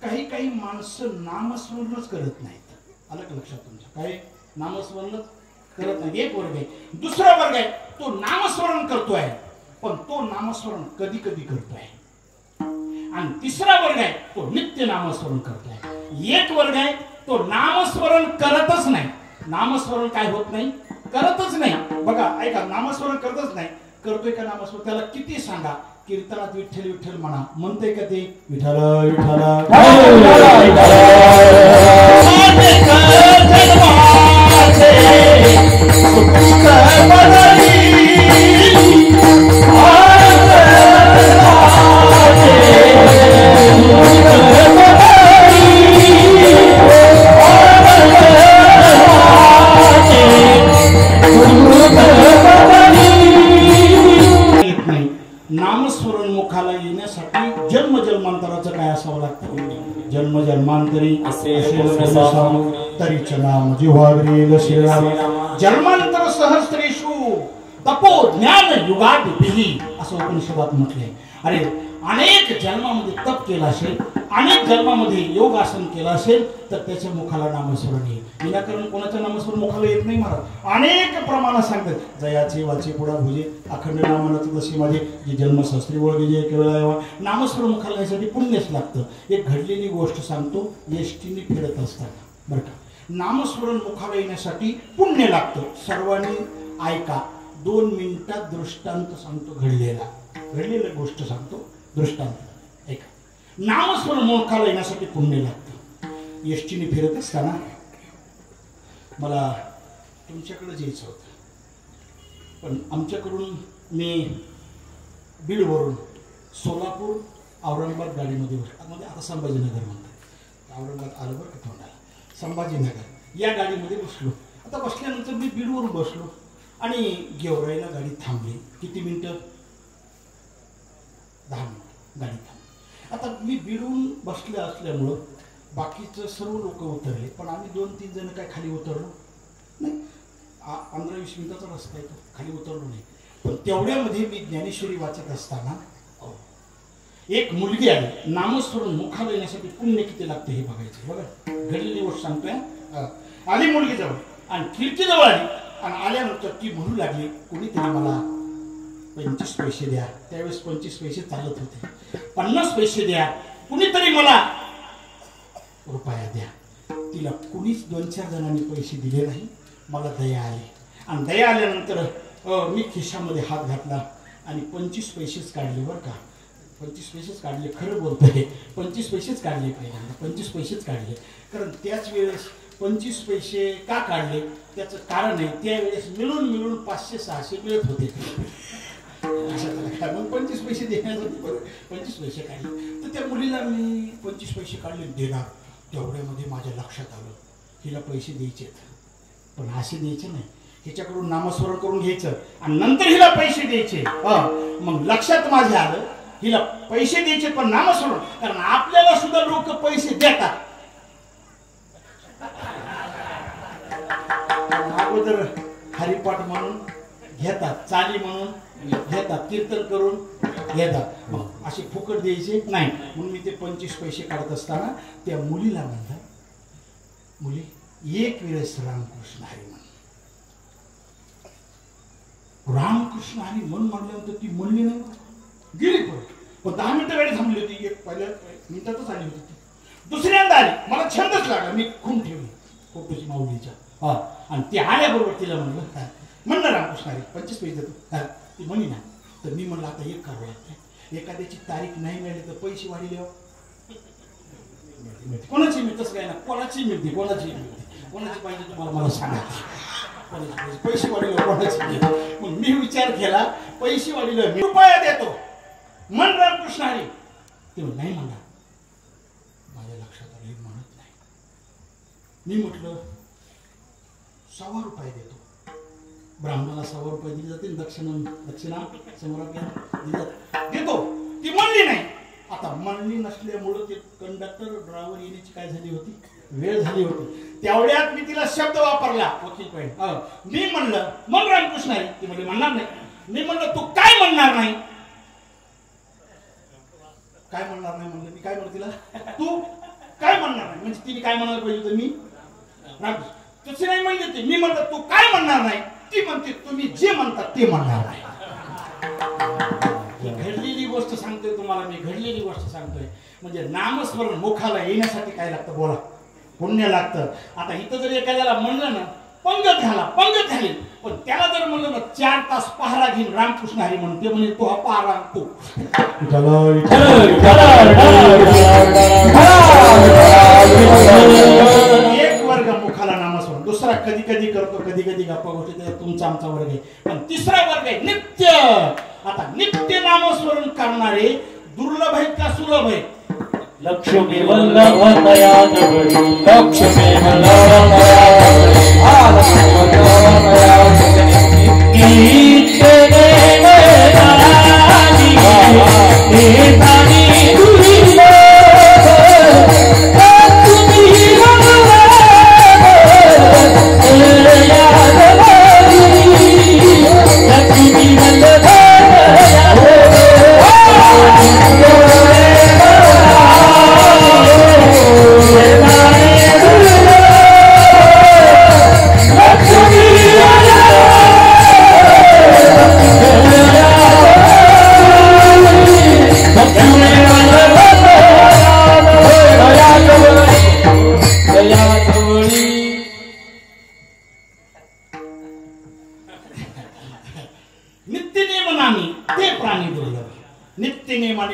Speaker 1: काही काही माणसं नामस्मरणच करत नाहीत. आलं का लक्षात तुमच्या? काही नामस्मरणच करत नाही. एक वर्ग आहे. दुसरा वर्ग आहे, तो नामस्मरण करतोय, पण तो नामस्मरण कधी कधी करतोय. आणि तिसरा वर्ग आहे, तो नित्य नामस्मरण करतोय. एक वर्ग आहे, तो नामस्मरण करतच नाही. नामस्मरण काय होत नाही? करतच नाही. बघा, ऐका, नामस्मरण करतच नाही. करतोय का नामस्मरण? त्याला किती सांगा, कीर्तनात विठ्ठल विठ्ठल म्हणा, म्हणते का ते? विठ्ठल विठ्ठल नामस्मरण मुखाला येण्यासाठी जन्मजन्मांतराचं काय असावं लागतं? जन्मजन्मांतरी तरीच नाम जिव्हाग्रील श्रीराम. जन्मांतर सहस्रेषु तपो ज्ञान युगादिभिः असं उपनिषदात म्हटलंय. अरे, अनेक जन्मामध्ये तप केला असेल, अनेक जन्मामध्ये योगासन केलं असेल, तर त्याच्या मुखाला नामस्मरण येईल. विनाकारण कोणाचं नामस्मरण मुखाला येत नाही महाराज. अनेक प्रमाणात सांगतात, जयाचे वाचे पुढा भुजे अखंड नामानाचं तशी माझे जी जन्मशास्त्री ओळखी जे केवळ नामस्मरण मुखाला येण्यासाठी पुण्यच लागतं. एक घडलेली गोष्ट सांगतो. एसटीने फिरत असताना बरं का, नामस्मरण मुखाला येण्यासाठी पुण्य लागतं. सर्वांनी ऐका, 2 मिनिटात दृष्टांत सांगतो. घडलेली गोष्ट सांगतो, दृष्टांत ऐका. नामस्मरण मुखाला येण्यासाठी पुण्य लागतं. एसटीने फिरत असताना मला तुमच्याकडे यायचं होतं, पण आमच्याकडून मी बीडवरून सोलापूर औरंगाबाद गाडीमध्ये मध्ये आता संभाजीनगर म्हणतात, औरंगाबाद आलं बरं का तोंडाला, संभाजीनगर या गाडीमध्ये बसलो. आता बसल्यानंतर मी बीडवरून बसलो आणि गेवराईला गाडी थांबली. किती मिनटं? 10 मिनिट गाडी थांबली. आता मी बीडवरून बसले असल्यामुळं बाकीचं सर्व लोक उतरले, पण आम्ही 2-3 जण काय खाली उतरलो नाही. 15-20 मिनिटाचा रस्ता आहे, तो खाली उतरलो नाही. पण तेवढ्यामध्ये मी ज्ञानेश्वरी वाचत असताना एक मुलगी आली. नामस्मरण मुखाला येण्यासाठी पुण्य किती लागते हे बघायचं. बघा, घडलेली गोष्ट सांगतोय. आली मुलगी जवळ आणि खिडकीजवळ आली आणि आल्यानंतर ती म्हणू लागली, कोणीतरी मला 25 पैसे द्या. त्यावेळेस 25 पैसे चालत होते. 50 पैसे द्या, कुणीतरी मला रुपया द्या. तिला कुणीच 2-4 जणांनी पैसे दिले नाही. मला दया आली आणि दया आल्यानंतर मी खिशामध्ये हात घातला आणि 25 पैसेच काढले बरं का. 25 पैसेच काढले, खरं बोलतोय. 25 पैसेच काढले, पहिल्यांदा 25 पैसेच काढले. कारण त्याच वेळेस 25 पैसे का काढले त्याचं कारण आहे, त्यावेळेस मिळून 500-600 मिळत होते. मग 25 पैसे देण्यासाठी 25 पैसे काढले. तर त्या मुलीला मी 25 पैसे काढले देणार. तेवढ्यामध्ये माझ्या लक्षात आलं, हिला पैसे द्यायचे, पण असे द्यायचे नाही, हिच्याकडून नामस्मरण करून घ्यायचं आणि नंतर हिला पैसे द्यायचे. मग लक्षात माझ्या आलं, हिला पैसे द्यायचे पण नामस्मरण. कारण आपल्याला सुद्धा लोक पैसे देतात. अगोदर हरिपाठ म्हणून घेतात, चाली म्हणून घेतात, कीर्तन करून घेतात, मग असे फुकट द्यायचे नाही. म्हणून मी ते 25 पैसे काढत असताना त्या मुलीला म्हणतात, मुली एक वेळेस रामकृष्ण हरी म्हण. रामकृष्ण हरी म्हण म्हटल्यानंतर ती म्हणली नाही, गेली परत. पण 10 मिनिटं गाडी थांबली होती. एक पहिल्या मिनिटातच आली होती. दुसऱ्यांदा आली, मला छंदच लागला, मी खून ठेवली फोटोची माऊलीच्या. आणि ती आल्याबरोबर तिला म्हणलं, म्हणलं रामकृष्ण हरी 25 पैसे देतो. ती म्हणी ना. तर मी म्हणलं आता एक करावं लागतं, एखाद्याची तारीख नाही मिळाली तर पैसे वाढले. कोणाची मिळतच काय ना, कोणाची मिळते, कोणाची मिळते, कोणाची पाहिजे तुम्हाला मला सांगा. पैसे वाढीला कोणाचे? मग मी विचार केला पैसे वाढीला मी रुपया देतो मन रामकृष्ण हरी. ते नाही म्हणा, माझ्या लक्षात आलं म्हणत नाही. मी म्हटलं 100 रुपये देतो. ब्राह्मणाला 100 रुपये दिले जातील, दक्षिणा समोर देतो. ती म्हणली नाही. आता म्हणली नसल्यामुळं ते कंडक्टर ड्रायव्हर येण्याची काय झाली होती, वेळ झाली होती. तेवढ्यात मी तिला शब्द वापरला वकील पाहिजे. मी म्हणलं मग रामकृष्ण आहे. ती म्हणजे म्हणणार नाही. मी म्हणलं तू काय म्हणणार नाही? काय म्हणणार नाही म्हणलं. मी काय म्हणतो तिला, तू काय म्हणणार नाही म्हणजे तिने काय म्हणायला पाहिजे होतं. मी रामकृष्ण तसे नाही म्हणले ते. मी म्हणलं तू काय म्हणणार नाही. ती म्हणते तुम्ही जे म्हणतात ते म्हणणार नाही. घडलेली गोष्ट सांगतोय तुम्हाला मी, घडलेली गोष्ट सांगतोय. म्हणजे नामस्मरण मुखाला येण्यासाठी काय लागतं, बोला, पुण्य लागतं. आता इथं जर एखाद्याला म्हणलं ना पंगत झाली, पण त्याला जर म्हणलं ना 4 तास पहारा घेऊन रामकृष्ण हरी म्हणून, ते म्हणजे तो हा पहारा तो एक वर्ग मुखाला नामस्मरण, दुसरा कधी कधी करतो, कधी कधी गप्पा गोष्टी, तुमचा आमचा वर्ग आहे. पण तिसरा वर्ग आहे नित्य. आता नित्य नामस्मरण करणारे दुर्लभ आहेत का सुलभ आहेत?
Speaker 3: लक्ष्मी वल्लभ तया जवळी, लक्ष्मी वल्लभ तया जवळी, लक्ष्मी वल्लभ तया जवळी. गीत देवनानी देतानी तुझी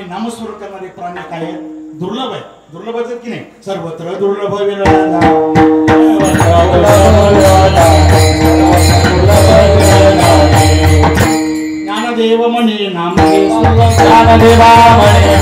Speaker 1: नामस्मरण करणारे प्राणी काय दुर्लभ आहे. दुर्लभ आहेत की नाही? सर्वत्र दुर्लभ ज्ञानदेव म्हणे नाम
Speaker 3: ज्ञानदेवा म्हणे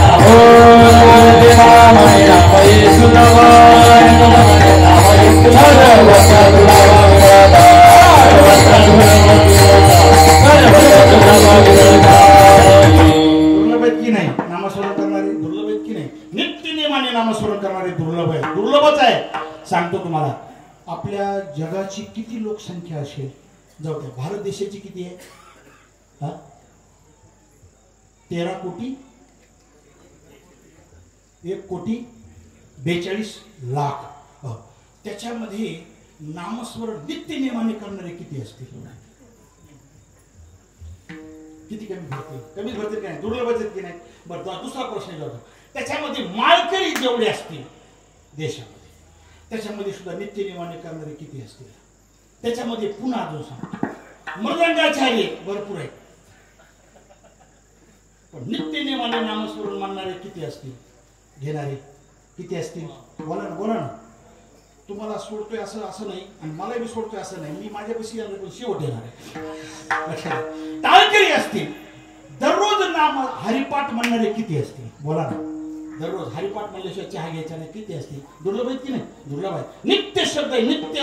Speaker 1: नामस्मरण करणारे दुर्लभ आहेत की नाही? नित्य नियमाने नामस्मरण करणारे दुर्लभ आहे. दुर्लभच आहे. सांगतो तुम्हाला, आपल्या जगाची किती लोकसंख्या असेल, जाऊ द्या, भारत देशाची किती आहे? 13,42,00,000. त्याच्यामध्ये नामस्मरण नित्य नियमाने करणारे किती असतील? किती कमी भरतील? कमी भरतील की नाही? दुर्लभ आहेत की नाही? बरं, दुसरा प्रश्न विचारतो. त्याच्यामध्ये माळकरी जेवढे असतील देशामध्ये, त्याच्यामध्ये सुद्धा नित्य नियमाने करणारे किती असतील? त्याच्यामध्ये पुन्हा अजून सांगतो, मृदंगाचार्य भरपूर आहेत, पण नित्य नियमाने नामस्मरण मानणारे किती असतील? घेणारे किती असतील? बोला ना, बोला ना. तुम्हाला सोडतोय असं नाही, आणि मला बी सोडतोय असं नाही. मी माझ्यापाशी शेवट येणार आहे. टाळकरी असतील. दररोज नाम हरिपाठ म्हणणारे किती असतील? बोला ना. दररोज हरिपाठ म्हणल्याशिवाय चहा घ्यायचा नाही, किती असतील? दुर्लभ आहेत की नाही? दुर्लभ आहे. नित्य शब्द आहे, नित्य.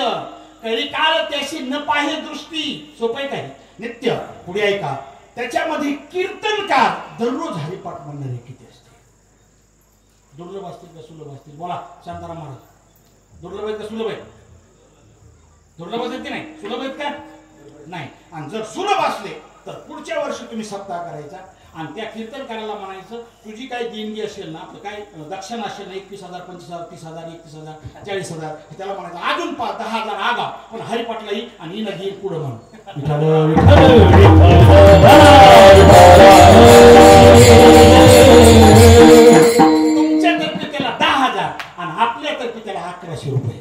Speaker 1: कळी काळ त्याशी न पाहे दृष्टी. सोपं आहे काय? नित्य. पुढे ऐका, त्याच्यामध्ये कीर्तनकार दररोज हरिपाठ म्हणणारे किती असतील? दुर्लभ असतील का सुलभ असतील? बोला शांताराम महाराज. दुर्लभ आहेत का सुलभ आहेत? दुर्लभ आहेत की नाही? सुलभ आहेत का नाही? आणि जर सुलभ असले तर पुढच्या वर्षी तुम्ही सप्ताह करायचा, आणि त्या कीर्तनकाराला म्हणायचं तुझी काय देणगी असेल ना, आपलं काय दक्षिणा असेल ना, 21,000, 25,000, 30,000, 31,000, 40,000, त्याला म्हणायचं अजून 10,000 आगा, पण हरिपाठला येईल आणि हिनं घेईल पुढं म्हण. तुमच्यातर्फे त्याला 10,000 आणि आपल्यातर्फे त्याला 1100 रुपये.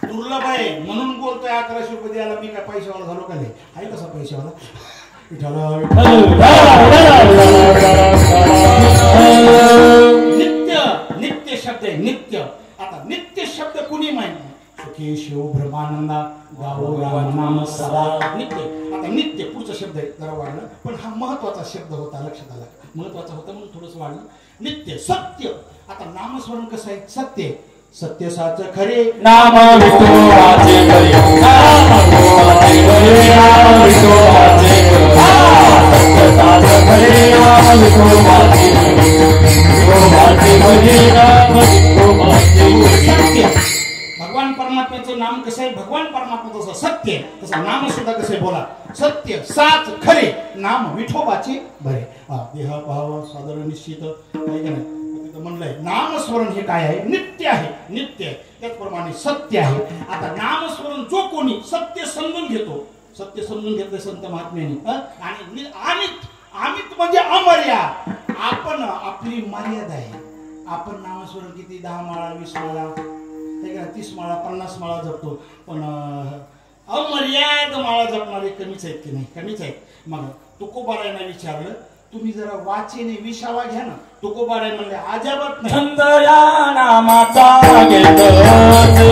Speaker 1: दुर्लभ आहे म्हणून बोलतोय 1100 रुपये द्यायला. मी काय पैशावाला झालो का नाही? आहे कसा पैशावाला? नित्य. नित्य शब्द आहे, नित्य. आता नित्य शब्द कुणी माहिती? केशव ब्रह्मानंदा गावो राम नाम सदा नित्य. आता नित्य पुढचा शब्द आहे जरा वाढला, पण हा महत्वाचा शब्द होता, लक्षात आला. महत्वाचा होता म्हणून थोडस वाढलं. नित्य सत्य. आता नामस्मरण कसं आहे? सत्य. सत्य साच खरे
Speaker 3: नाम विठोबाचे खरे, नाम विठोबाचे खरे, नाम विठोबाचे खरे, सत्य साच खरे, नाम विठोबाचे खरे, विठोबाचे खरे, नाम विठोबाचे खरे.
Speaker 1: सत्य. भगवान परमात्म्याचं नाम कसं आहे? भगवान परमात्मा जसं सत्य तसं नाम सुद्धा कसं आहे? बोला. सत्य साच खरे, नाम विठोबाचे बरे. देह भाव साधारण निश्चित काही का नाही म्हणलंय. नामस्मरण हे काय आहे? नित्य आहे. नित्य आहे त्याचप्रमाणे सत्य आहे. आता नामस्मरण जो कोणी सत्य समजून घेतो, सत्य समजून घेतलं संत महात्म्याने, आणि अमित. अमित म्हणजे अमर्याद. आपण आपली मर्यादा आहे. आपण नामस्मरण किती 10 माळा 20 माळा 30 माळा 50 माळा जपतो, पण अमर्याद माळा जपणारे कमीच आहेत की नाही? कमीच आहेत. मग तुकोबारायांना विचारलं, तुम्ही जरा वाचेने विसावा घ्या ना. तुकोबाराय म्हणले अजाबात नाही.
Speaker 3: छंद या नामाचा घेतसे,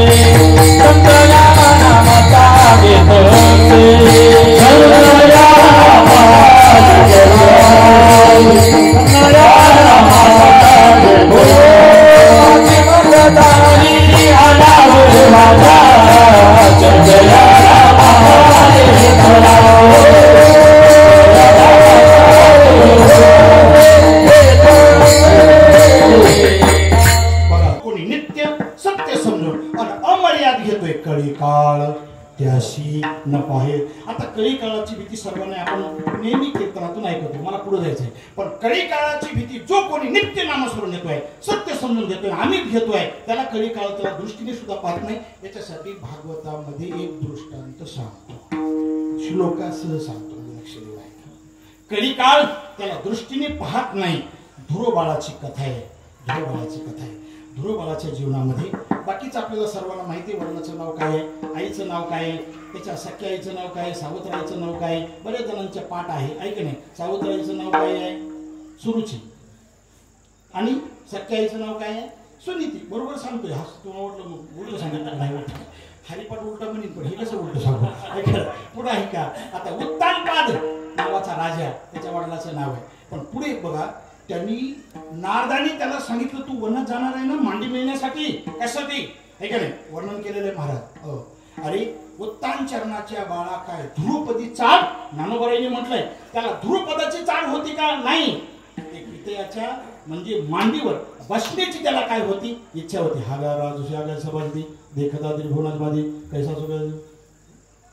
Speaker 3: छंद या नामाचा घेतसे, छंद या नामाचा घेतसे, छंद या नामाचा घेतसे, चिमणदारी आलावर माझा, छंद या नामाचा घेतसे.
Speaker 1: बघा, कोणी नित्य सत्य समजून आणि अमर्याद घेतोय. कळी काळ त्याशी न पाहे. आता कळी काळाची भीती सर्वांना आपण नेहमी कीर्तनातून ऐकतो. मला पुढे जायचंय, पण कळी काळाची भीती जो कोणी नित्य नामस्मरण घेतोय, सत्य समजून घेतोय, अमित घेतोय, त्याला कळी काळ त्याला दृष्टीने सुद्धा पाहत नाही. याच्यासाठी भागवतामध्ये एक दृष्टांत सांगतो, श्लोकासह सांगतो. लक्ष देऊ. कळी काळ त्याला दृष्टीने पाहत नाही. ध्रुवबाळाची कथा आहे. ध्रुवबाळाची कथा आहे. ध्रुवबाळाच्या जीवनामध्ये बाकीचं आपल्याला सर्वांना माहिती आहे. वडिलाचं नाव काय आहे, आईचं नाव काय आहे, त्याच्या सख्या आईचं नाव काय आहे, सावत्राईचं नाव काय आहे, बऱ्याच जणांच्या पाठ आहे. ऐक नाही, सावत्राईचं नाव काय आहे? सुरुची. आणि सख्या आईचं नाव काय आहे? सुनीती. बरोबर सांगतोय. हा तुम्हाला उलट सांगितलं नाही. उलट हरिपाठ उलटा म्हणेन, पण हे कसं उलट सांगतो? पुढे आहे का? आता उत्तानपाद नावाचा राजा, त्याच्या वडिलाचं नाव आहे. पण पुढे बघा, त्यांनी नारदाने त्याला सांगितलं, तू वनात जाणार आहे ना मांडी मिळण्यासाठी. कशासाठी? हे का नाही वर्णन केलेलं आहे महाराज. अरे उत्तान चरणाच्या बाळा काय ध्रुवपदी चाल. ज्ञानोबाईंनी म्हटलंय त्याला ध्रुवपदाची चाल होती का? नाही. पितयाच्या म्हणजे मांडीवर बसण्याची त्याला काय होती? इच्छा होती. हागा राजुष्या सभाजदी देखता त्रिभुवनाजमादी कैसा सुगल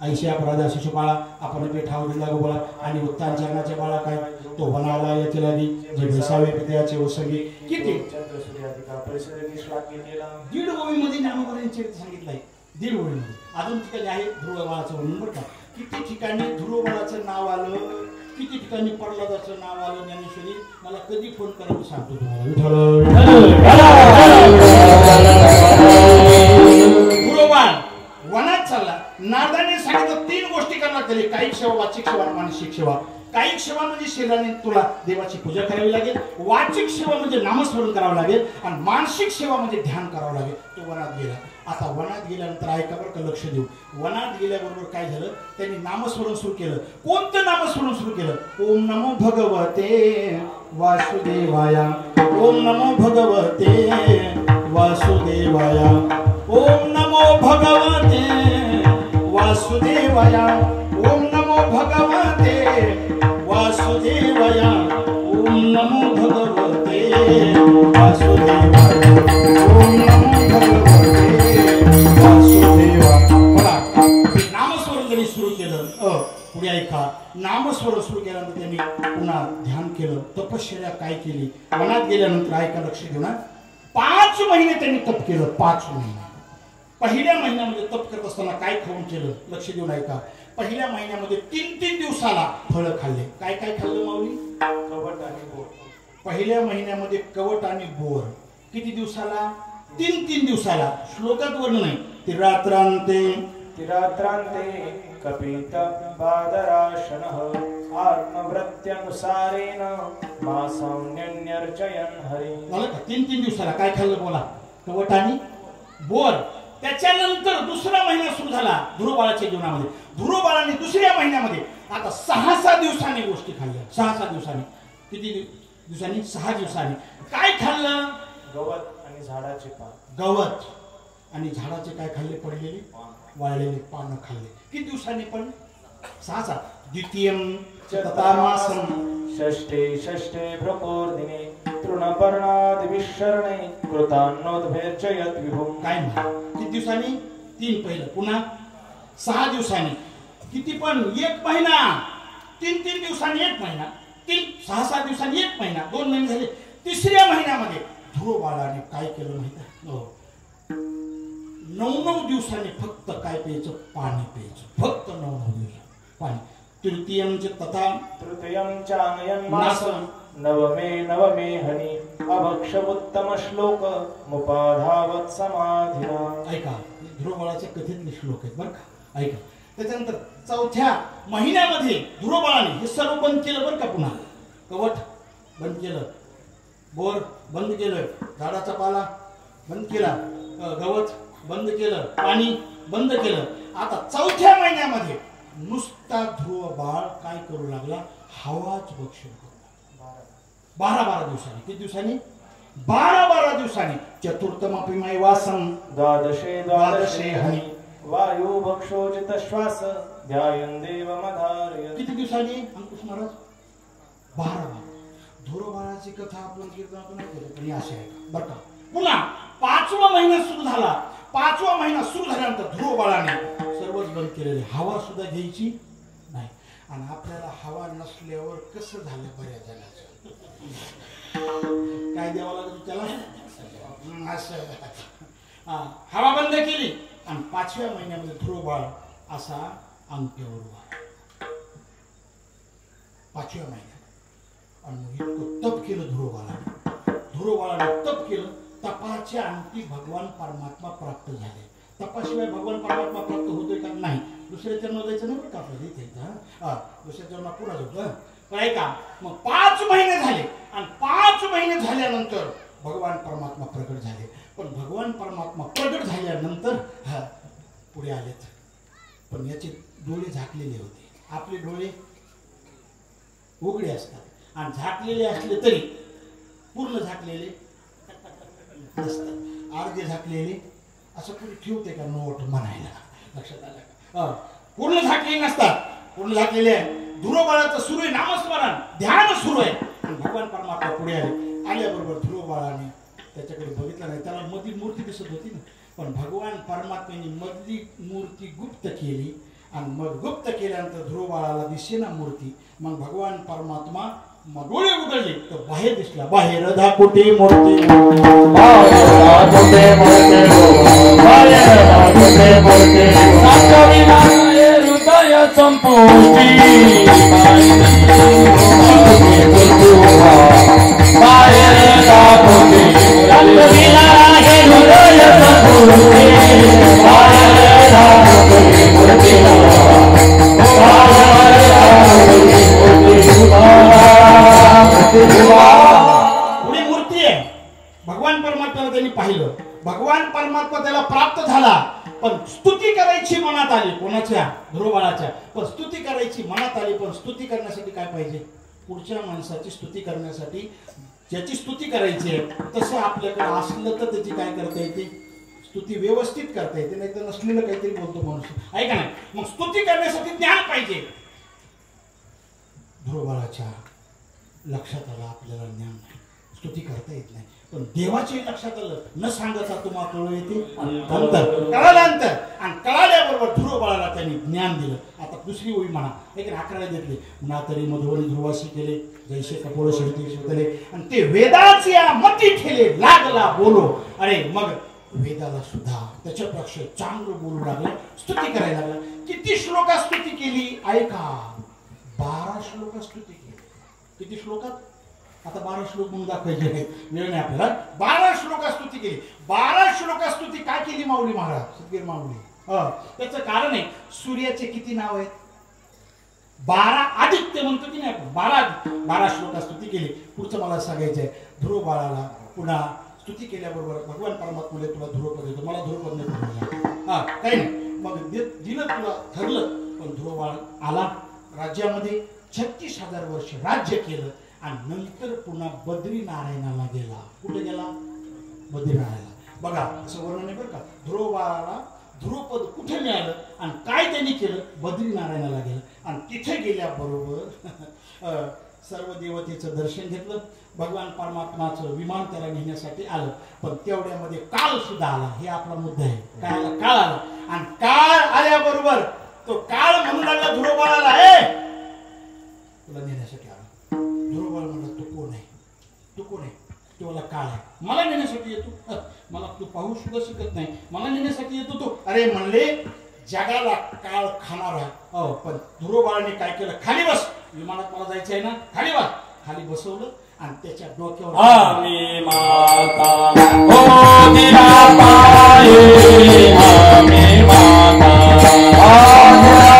Speaker 1: ऐशी अपराधा शिशुपाळा आपण पेठाव दिला गोळा. आणि उत्तान चरणाच्या बाळा काय तो वनाला येथे लागी जे बेसावे पितयाचे ओसंगी. किती 1.5 ओळीमध्ये ज्ञानोबाईंचे सांगितलंय. 1.5 ओळीमध्ये. अजून ठिकाणी आहे ध्रुवबाळाचं वर्णन बरं का. किती ठिकाणी ध्रुवबाळाचं नाव आलं, किती ठिकाणी प्रल्हादाचं नाव आलं. ज्ञानेश्वरी मला कधी फोन करा मी सांगतो तुम्हाला. ध्रुवबाळ वनात चालला. नारदाने सांगितलं 3 गोष्टी करणार तरी. कायिक सेवा, वाचिक सेवा, मानसिक सेवा. कायिक सेवा म्हणजे शरीराने तुला देवाची पूजा करावी लागेल. वाचिक सेवा म्हणजे नामस्मरण करावं लागेल. आणि मानसिक सेवा म्हणजे ध्यान करावं लागेल. तो वनात गेला. आता वनात गेल्यानंतर ऐका बरं का, लक्ष देऊ. वनात गेल्याबरोबर काय झालं? त्यांनी नामस्मरण सुरू केलं. कोणतं नामस्मरण सुरू केलं? ओम नमो भगवते वासुदेवाया. ओम नमो भगवते वासुदेवाया. ओम नमो भगवते वासुदेवाया. ओम नमो भगवते वासुदेवाया. ओम नमो भगवते वासुदेवाया. ओम नमो भगवते वासुदेवाया. बघा, नामस्मरण त्यांनी सुरू केलं. पुढे ऐका. नामस्मरण सुरू केल्यानंतर त्यांनी पुन्हा ध्यान केलं. तपश्चर्या काय केली? वनात गेल्यानंतर ऐका, लक्ष देऊ ना. 5 महिने त्यांनी तप केलं. 5 महिने. पहिल्या महिन्यामध्ये तप करत असताना काय खाऊन केलं? लक्ष देऊन ऐका. पहिल्या महिन्यामध्ये 3-3 दिवसाला फळं खाल्ले. काय काय खाल्लं माऊली?
Speaker 2: कवट आणि बोर.
Speaker 1: पहिल्या महिन्यामध्ये कवट आणि बोर. किती दिवसाला? 3-3 दिवसाला. श्लोकात वर्णन नाही. तिरात्रांते
Speaker 2: कपित बादराशनः आत्मवृत्त्यनुसारेण मासौन्यन्यर्चयन् हरि.
Speaker 1: झालं का? 3-3 दिवसाला काय खाल्लं बोला? कवट आणि बोर. त्याच्यानंतर दुसरा महिना सुरू झाला ध्रुवबाळाच्या जीवनामध्ये. ध्रुवबाळाने दुसऱ्या महिन्यामध्ये आता 6 दिवसांनी गोष्टी खाल्ल्या. 6 दिवसांनी. किती दिवसांनी? 6 दिवसांनी. काय खाल्लं?
Speaker 2: गवत आणि झाडाचे पान.
Speaker 1: गवत आणि झाडाचे काय खाल्ले? पडलेले वाळलेले पानं खाल्ले. किती दिवसांनी? पण 6. द्वितीयं चतुर्मासं
Speaker 2: षष्ठे प्रपूर्दिने तृणपर्णादिविशरणे कृतान्नोद्भेर्चयत् विभुं.
Speaker 1: काय म्हणा? किती दिवसांनी? 3 पहिलं. पुन्हा 6 दिवसांनी. किती? पण 1 महिना. 3 दिवसांनी 1 महिना. 6 दिवसांनी 1 महिना. 2 महिने झाले. तिसऱ्या महिन्यामध्ये ध्रुवबाळाने काय केलं माहिती आहे? 9 दिवसांनी फक्त काय प्यायचं? पाणी प्यायचं. फक्त 9 दिवस पाणी. तृतीयं च तथा
Speaker 2: तृतीयं चानयन् मासं नवमे हनी अभक्षमुत्तम श्लोक मुपाधावत् समाधिना.
Speaker 1: ऐका, ध्रुवबाळाच्या कथेतले श्लोक आहेत बरं का. ऐका. त्याच्यानंतर 4थ्या महिन्यामध्ये ध्रुवबाळाने हे सर्व बंद केलं बरं का. पुन्हा कवट बंद केलं, बोर बंद केलं, झाडाचा पाला बंद केला, गवत बंद केलं, पाणी बंद केलं. आता 4थ्या महिन्यामध्ये नुसता ध्रुवबाळ काय करू लागला? हवाच भक्षण करू लागला. 12 दिवसांनी. किती दिवसांनी? 12 दिवसांनी. चतुर्थमपि मैवासं द्वादशे हनी वायू भक्षोजित श्वास ध्यायन् देवमधारयत्. किती दिवसांनी? अंकुश महाराज 12. ध्रुवबाळाची कथा आपण कीर्तनातून ऐकली पण अशी आहे बरं का. पुन्हा 5वा महिना सुरू झाला. 5वा महिना सुरू झाल्यानंतर ध्रुवबाळाने सर्वच बंद केलेले. हवा सुद्धा घ्यायची नाही. आणि आपल्याला हवा नसल्यावर कसं झालं बऱ्याच जणांचं? काय द्यावं लागेल त्याला? असं हवा बंद केली. आणि 5व्या महिन्यामध्ये ध्रुवबाळ असा अंगठ्यावर उभा. 5व्या महिन्यात. आणि मग इतकं तप केलं ध्रुवबाळाने तप केलं. तपाच्या अंती भगवान परमात्मा प्राप्त झाले. तपाशिवाय भगवान परमात्मा प्राप्त होतोय का? नाही. दुसऱ्या जन्म द्यायचं नाही बरं का आपल्याला इथे. दुसऱ्या जन्म पुन्हा होतं पण ऐका. मग 5 महिने झाले. आणि 5 महिने झाल्यानंतर भगवान परमात्मा प्रकट झाले. पण भगवान परमात्मा प्रकट झाल्यानंतर पुढे आलेत. पण याचे डोळे झाकलेले होते. आपले डोळे उघडे असतात आणि झाकलेले असले तरी पूर्ण झाकलेले नसतात. अर्धे झाकलेले असं कोणी ठेवते का नोट म्हणायला? लक्षात आलं का? पूर्ण झाकलेले नसतात. पूर्ण झाकलेले आहे. ध्रुवबाळाचं सुरू आहे नामस्मरण, ध्यान सुरू आहे. आणि भगवान परमात्मा पुढे आले. आल्याबरोबर ध्रुवबाळाने त्याच्याकडे बघितलं नाही. त्याला मधली मूर्ती दिसत होती ना. पण भगवान परमात्म्याने मधली मूर्ती गुप्त केली. आणि मग गुप्त केल्यानंतर ध्रुवबाळाला दिसेना मूर्ती. मग भगवान परमात्मा मग डोळे उघडले तर बाहेर दिसला. बाहेर धाकुटे मूर्ती
Speaker 3: हृदय संपुष्टी
Speaker 1: पुढे मूर्ती आहे. भगवान परमात्म्याला त्यांनी पाहिलं. भगवान परमात्मा त्याला प्राप्त झाला. पण स्तुती करायची मनात आली. कोणाच्या? ध्रुवबाळाच्या. पण स्तुती करायची मनात आली. पण स्तुती करण्यासाठी काय पाहिजे? पुढच्या माणसाची स्तुती करण्यासाठी ज्याची स्तुती करायची आहे तसं आपल्याकडे असलं तर त्याची काय करता येते? स्तुती व्यवस्थित करता येते. नाही तर नसलेलं काहीतरी बोलतो माणूस. ऐका नाही. मग स्तुती करण्यासाठी ज्ञान पाहिजे. ध्रुवबाळाच्या लक्षात आलं आपल्याला ज्ञान नाही, स्तुती करता येत नाही. पण देवाचे लक्षात आलं. न सांगता तुम्हाला कळू येते अंतर. कळाल्यानंतर आणि कळाल्याबरोबर ध्रुवबाळाला त्यांनी ज्ञान दिलं. आता दुसरी ओळी म्हणा. एक 11 घेतले. ना तरी मधुवनी ध्रुवासी केले जैसे कपोळ शैती शोधले आणि ते वेदाच्या मती ठेले लागला बोलो. अरे मग वेदाला सुद्धा त्याच्यापेक्षा चांगलं बोलू लागला. स्तुती करायला लागला. किती श्लोका स्तुती केली ऐका. 12 श्लोका स्तुती केली. किती श्लोकात? आता 12 श्लोक म्हणून दाखवायचे आहेत, वेळ नाही आपल्याला. 12 श्लोका स्तुती केली. 12 श्लोका स्तुती काय केली माऊली महाराज? सद्गीर माऊली. त्याचं कारण आहे सूर्याचे किती नाव आहेत? 12 आदित्य म्हणतो की नाही आपण. 12 श्लोका स्तुती केली. पुढचं मला सांगायचंय. ध्रुवबाळाला पुन्हा स्तुती केल्याबरोबर भगवान परमात्म्याने तुला ध्रुवपद देतो. मला ध्रुवपद नाही करून हा काही नाही. मग दिलं तुला ठरलं. पण ध्रुवबाळ आला राज्यामध्ये 36,000 वर्ष राज्य केलं आणि नंतर पुन्हा बद्रीनारायणाला गेला. कुठे गेला? बद्रीनारायणाला. बघा असं वर्णन आहे बरं का. ध्रुवबाळाला ध्रुवपद कुठे मिळालं आणि काय त्यांनी केलं? बद्रीनारायणाला गेलं आणि तिथे गेल्याबरोबर सर्व देवतेचं दर्शन घेतलं. भगवान परमात्माचं विमान त्याला नेण्यासाठी आलं. पण तेवढ्यामध्ये काळ सुद्धा आला. हे आपला मुद्दा आहे. काय आला? काळ आला. आणि काळ आल्याबरोबर तो काळ म्हणू लागला ध्रुवबाळाला, हे तुला नेण्यासाठी आला. ध्रुवबाळ म्हणला, तू कोण आहे? तू कोण आहे? तो मला काळ आहे. मला नेण्यासाठी येतो? मला तू पाहू सुद्धा शकत नाही. मला नेण्यासाठी येतो तू? अरे म्हणले जगाला काळ खाणार आहे. हो, पण ध्रुवबाळाने काय केलं? खाली बस, विमानात मला जायचं आहे ना, खाली बस. खाली बसवलं आणि त्याच्या डोक्यावर
Speaker 3: आम्ही माता हो दिला पाये, आम्ही माता दिला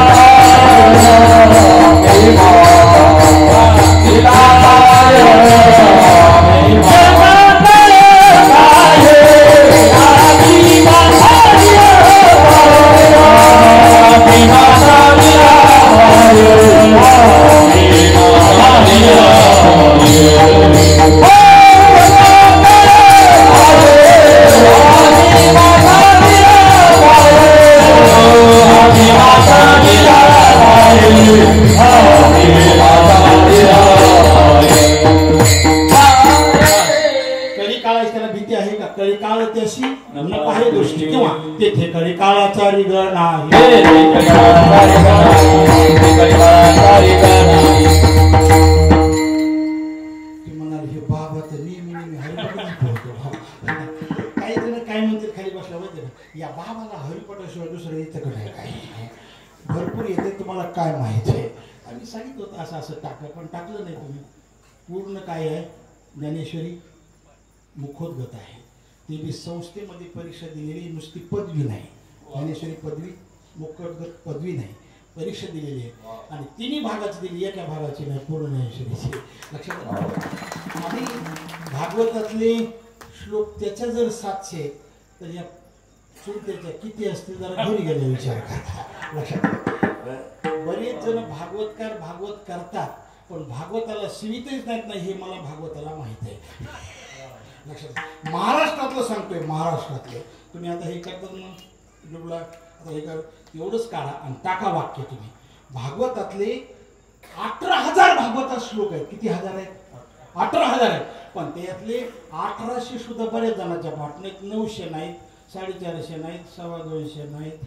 Speaker 1: तेथे कळी काळाचा रिगण नाही. म्हणाल हे बाबा तर नेहमी हरिपट बोलतो. काही जण काय म्हणतात खाली बसल्या माहिती का, या बाबाला हरिपटाशिवाय दुसरं येतं का नाही? काय भरपूर येते, तुम्हाला काय माहित आहे. आम्ही सांगितलं होतं असं असं टाका, पण टाकलं नाही तुम्ही. पूर्ण काय आहे, ज्ञानेश्वरी मुखोद्गत आहे. ती बी संस्थेमध्ये परीक्षा दिलेली, नुसती पदवी नाही. ज्ञानेश्वरी पदवी, मुखोद्गत पदवी नाही, परीक्षा दिलेली आहे. आणि तिन्ही भागाची दिली, एका भागाची नाही, पूर्ण ज्ञानेश्वरीची. लक्षात घ्या. आणि भागवतातले श्लोक त्याच्या जर 700 तर या चुलत्याच्या किती असतील जरा घरी गेले विचार करा. लक्षात घ्या. बरेच जण भागवत करतात, पण भागवताला सीमितच नाहीत. नाही, हे मला भागवताला माहित आहे. लक्षात. महाराष्ट्रातलं सांगतोय, महाराष्ट्रातलं. तुम्ही आता हे करतात ना जुबला, आता हे कर, एवढंच काढा आणि टाका वाक्य तुम्ही. भागवतातले 18,000 भागवतात श्लोक आहेत. किती हजार आहेत? 18,000 आहेत. पण त्यातले 1800 सुद्धा बऱ्याच जणांच्या पाठ नाहीत. 900 नाहीत, 450 नाहीत, 250 नाहीत,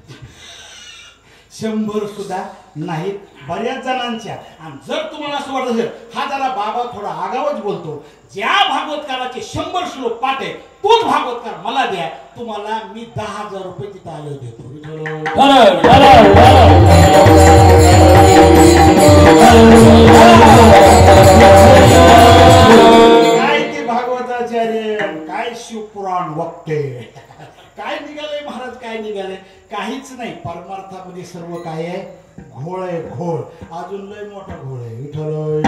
Speaker 1: 100 सुद्धा नाहीत, बऱ्याच जणांच्या. आणि जर तुम्हाला असं वाटत असेल हा जरा बाबा थोडा आगावच बोलतो, ज्या भागवतकाराचे 100 श्लोक पाठ आहे तोच भागवतकार मला द्या, तुम्हाला मी 10,000 रुपये तिथं आले देतो. काय ते भागवताचार्य, काय शिवपुराण वक्ते, काय निघालंय महाराज, काय निघालंय? काहीच नाही. परमार्थामध्ये सर्व काय आहे? घोळ आहे, घोळ. अजून लय मोठा घोळ आहे. विठ्ठल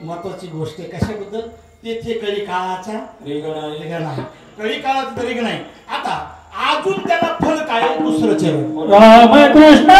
Speaker 1: महत्वाची गोष्ट आहे. कशाबद्दल? तेथे कळी काळाचा रिगण आहे. कळी काळाचा रिगण आहे. आता अजून त्याला फल काय? दुसरं चरण
Speaker 3: रामकृष्ण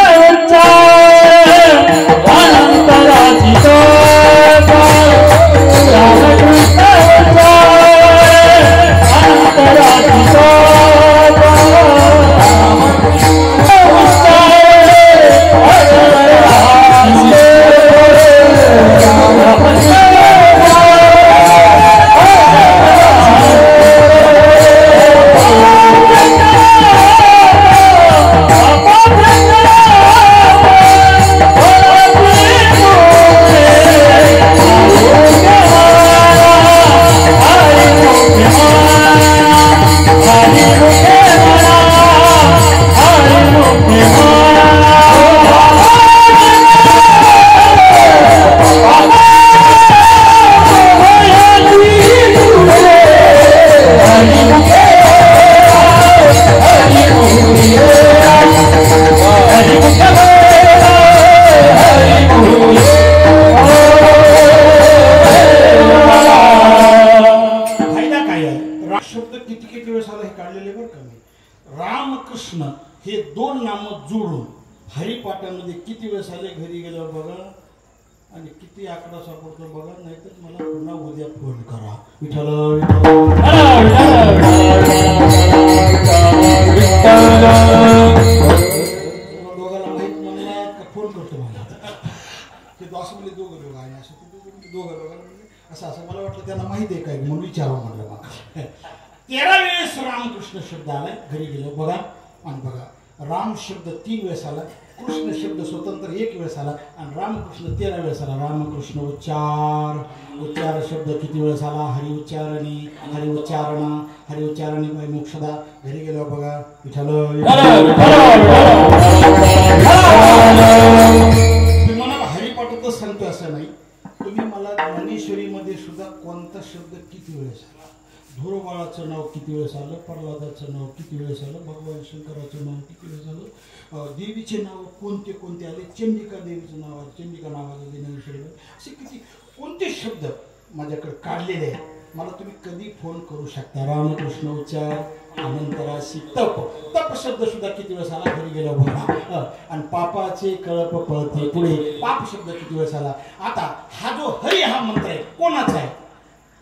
Speaker 1: राम शब्द किती किती वेळेस आला हे काढलेले बरं का मी. रामकृष्ण हे दोन नामं जोडून हरिपाठामध्ये किती वेळेस आले घरी गेल्यावर बघा आणि किती आकडा सापडतो बघा, नाहीतर मला पुन्हा उद्या फोन करा. विठ्ठल दोघांना माहित म्हणला का फोन करतो मला ते असं म्हणजे दोघं आहे असं दोघं म्हणजे असं मला वाटलं त्यांना माहिती आहे काय म्हणून विचारावं म्हणलं मला. 13 वेळेस रामकृष्ण शब्द आलाय घरी गेलो बघा. आणि बघा राम शब्द 3 वेळेस आला, कृष्ण शब्द स्वतंत्र 1 वेळेस आला आणि रामकृष्ण 13 वेळेस आला. रामकृष्ण उच्चार शब्द किती वेळेस आला? हरि उच्चारणी, हरि उच्चारणा, हरि उच्चारणी बाई मोक्षदा. घरी गेलो बघा विठ्ठल. तुम्ही मला हरिपाठातच सांगतो असं नाही, तुम्ही मला ज्ञानेश्वरीमध्ये सुद्धा कोणता शब्द किती वेळेस आला, धुरोबाळाचं नाव किती वेळेस आलं, प्रल्हादाचं नाव किती वेळेस आलं, भगवान शंकराचं नाव किती वेळेस आलं, देवीचे नाव कोणते कोणते आले, चंडिका देवीचं नाव आलं, चंडिका नाव आलं ज्ञानेश्वरीमध्ये. असे किती कोणते शब्द माझ्याकडे काढलेले आहेत. मला तुम्ही कधी फोन करू शकता. रामकृष्ण उच्चार अनंतराशी तप शब्द सुद्धा किती वेळेस आला घरी गेलो बघा. आणि पापाचे कळप पळते पुढे पाप शब्द किती वेळेस आला. आता हा जो हरी हा मंत्र आहे कोणाचा आहे?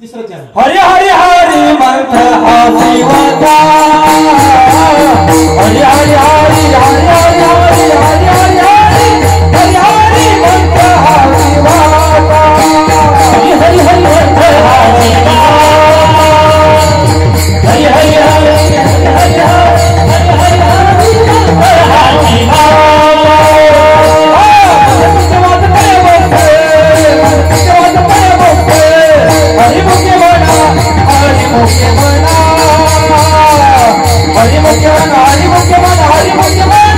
Speaker 1: तिसरा चरण.
Speaker 3: हरि हरि हरि मंत्र हा शिवाचा. हरि हरि हरि हरि हरि हरि हरि हरि हरि हरि मंत्र हा शिवाचा. हरि हरि हरि मंत्र हा शिवाचा. हरि हरि हरि हरि हरि हरि हरि हरि मंत्र हा शिवाचा. हरि मुखे बना, हरि मुखे बना, हरि मुखे बना,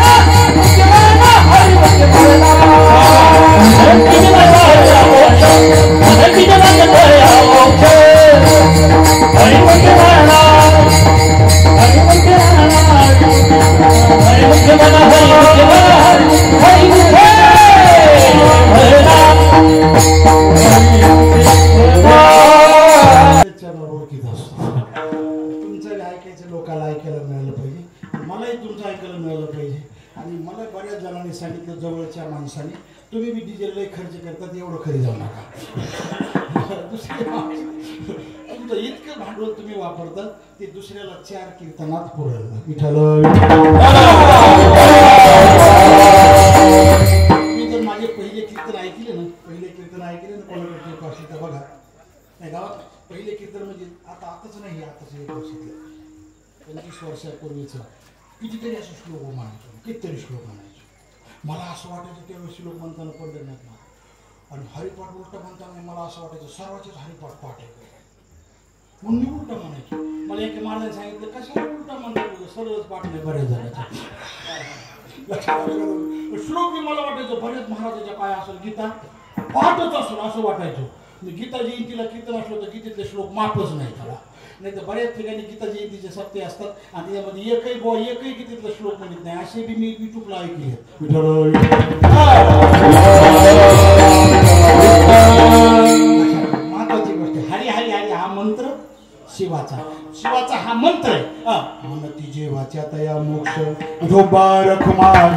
Speaker 3: हरि मुखे बना, हरि मुखे बना, मुखे बना, हरि मुखे बना. हरि मुखे बना, हरि मुखे बना, हरि मुखे बना, हरि मुखे बना, हरि मुखे बना, हरि मुखे
Speaker 1: तुमचं ऐकायचं लोकांना ऐकायला मिळालं पाहिजे, मलाही तुमचं ऐकायला मिळालं पाहिजे. आणि मला बऱ्याच जणांनी सांगितलं जवळच्या माणसाने तुम्ही बी डिझेलला खर्च करतात एवढं खरी जाऊ नका. दुसरे तुमचं इतकं भांडवल तुम्ही वापरतात ते दुसऱ्याला 4 कीर्तनात पुरल. विठ्ठल मी जर माझे पहिले कीर्तन ऐकले ना कोणाकडे पाशी तर बघा नाही गावात पहिले कीर्तन म्हणजे आताच नाही आताच 1 वर्षातलं 25 वर्षापूर्वीचं कितीतरी असं श्लोक म्हणायचो, कितीतरी श्लोक म्हणायचो. मला असं वाटायचं त्यावेळेस श्लोक म्हणताना पडलं नाही ना. आणि हरिपाठ उलट म्हणताना मला असं वाटायचं सर्वांचेच हरिपाठ पाठ आहे म्हणून मी उलट म्हणायचो. मला एका महाराजांनी सांगितलं कशाला उलट म्हणतात सर्वच पाठ नाही बऱ्याच जणांचा. श्लोक मी मला वाटायचं बरेच महाराजाच्या काय असेल गीता पाठच असेल असं वाटायचं. गीता जयंतीला कीर्तन असलं तर गीतेतले श्लोक मापच नाही त्याला. नाही तर बऱ्याच ठिकाणी गीता जयंतीचे सप्ते असतात आणि त्याच्यामध्ये एकही गीतेतला श्लोक म्हणत नाही. असे बी मी युट्यूबला ऐकले. महत्वाची गोष्ट हरी हरी हरी हा मंत्र शिवाचा हा मंत्र आहे. म्हणती जेवाच्या तया मोक्ष विठोबा रखुमार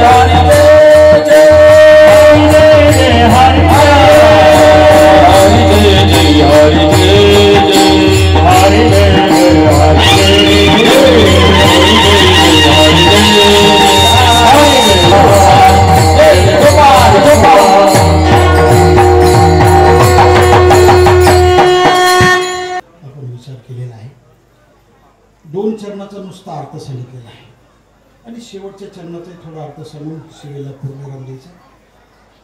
Speaker 3: Hare
Speaker 1: शेवटच्या चरणाचे थोडा अर्थ सांगून सेवेला पूर्णविराम द्यायचा.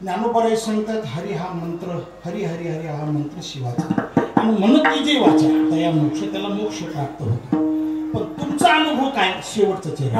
Speaker 1: ज्ञानोबा सांगतात हरी हा मंत्र, हरी हरी हरी हा मंत्र शिवाचा, आणि म्हणत जे वाचा दया मोक्ष, त्याला मोक्ष प्राप्त होतो. पण तुमचा अनुभव काय शेवटचा चरण?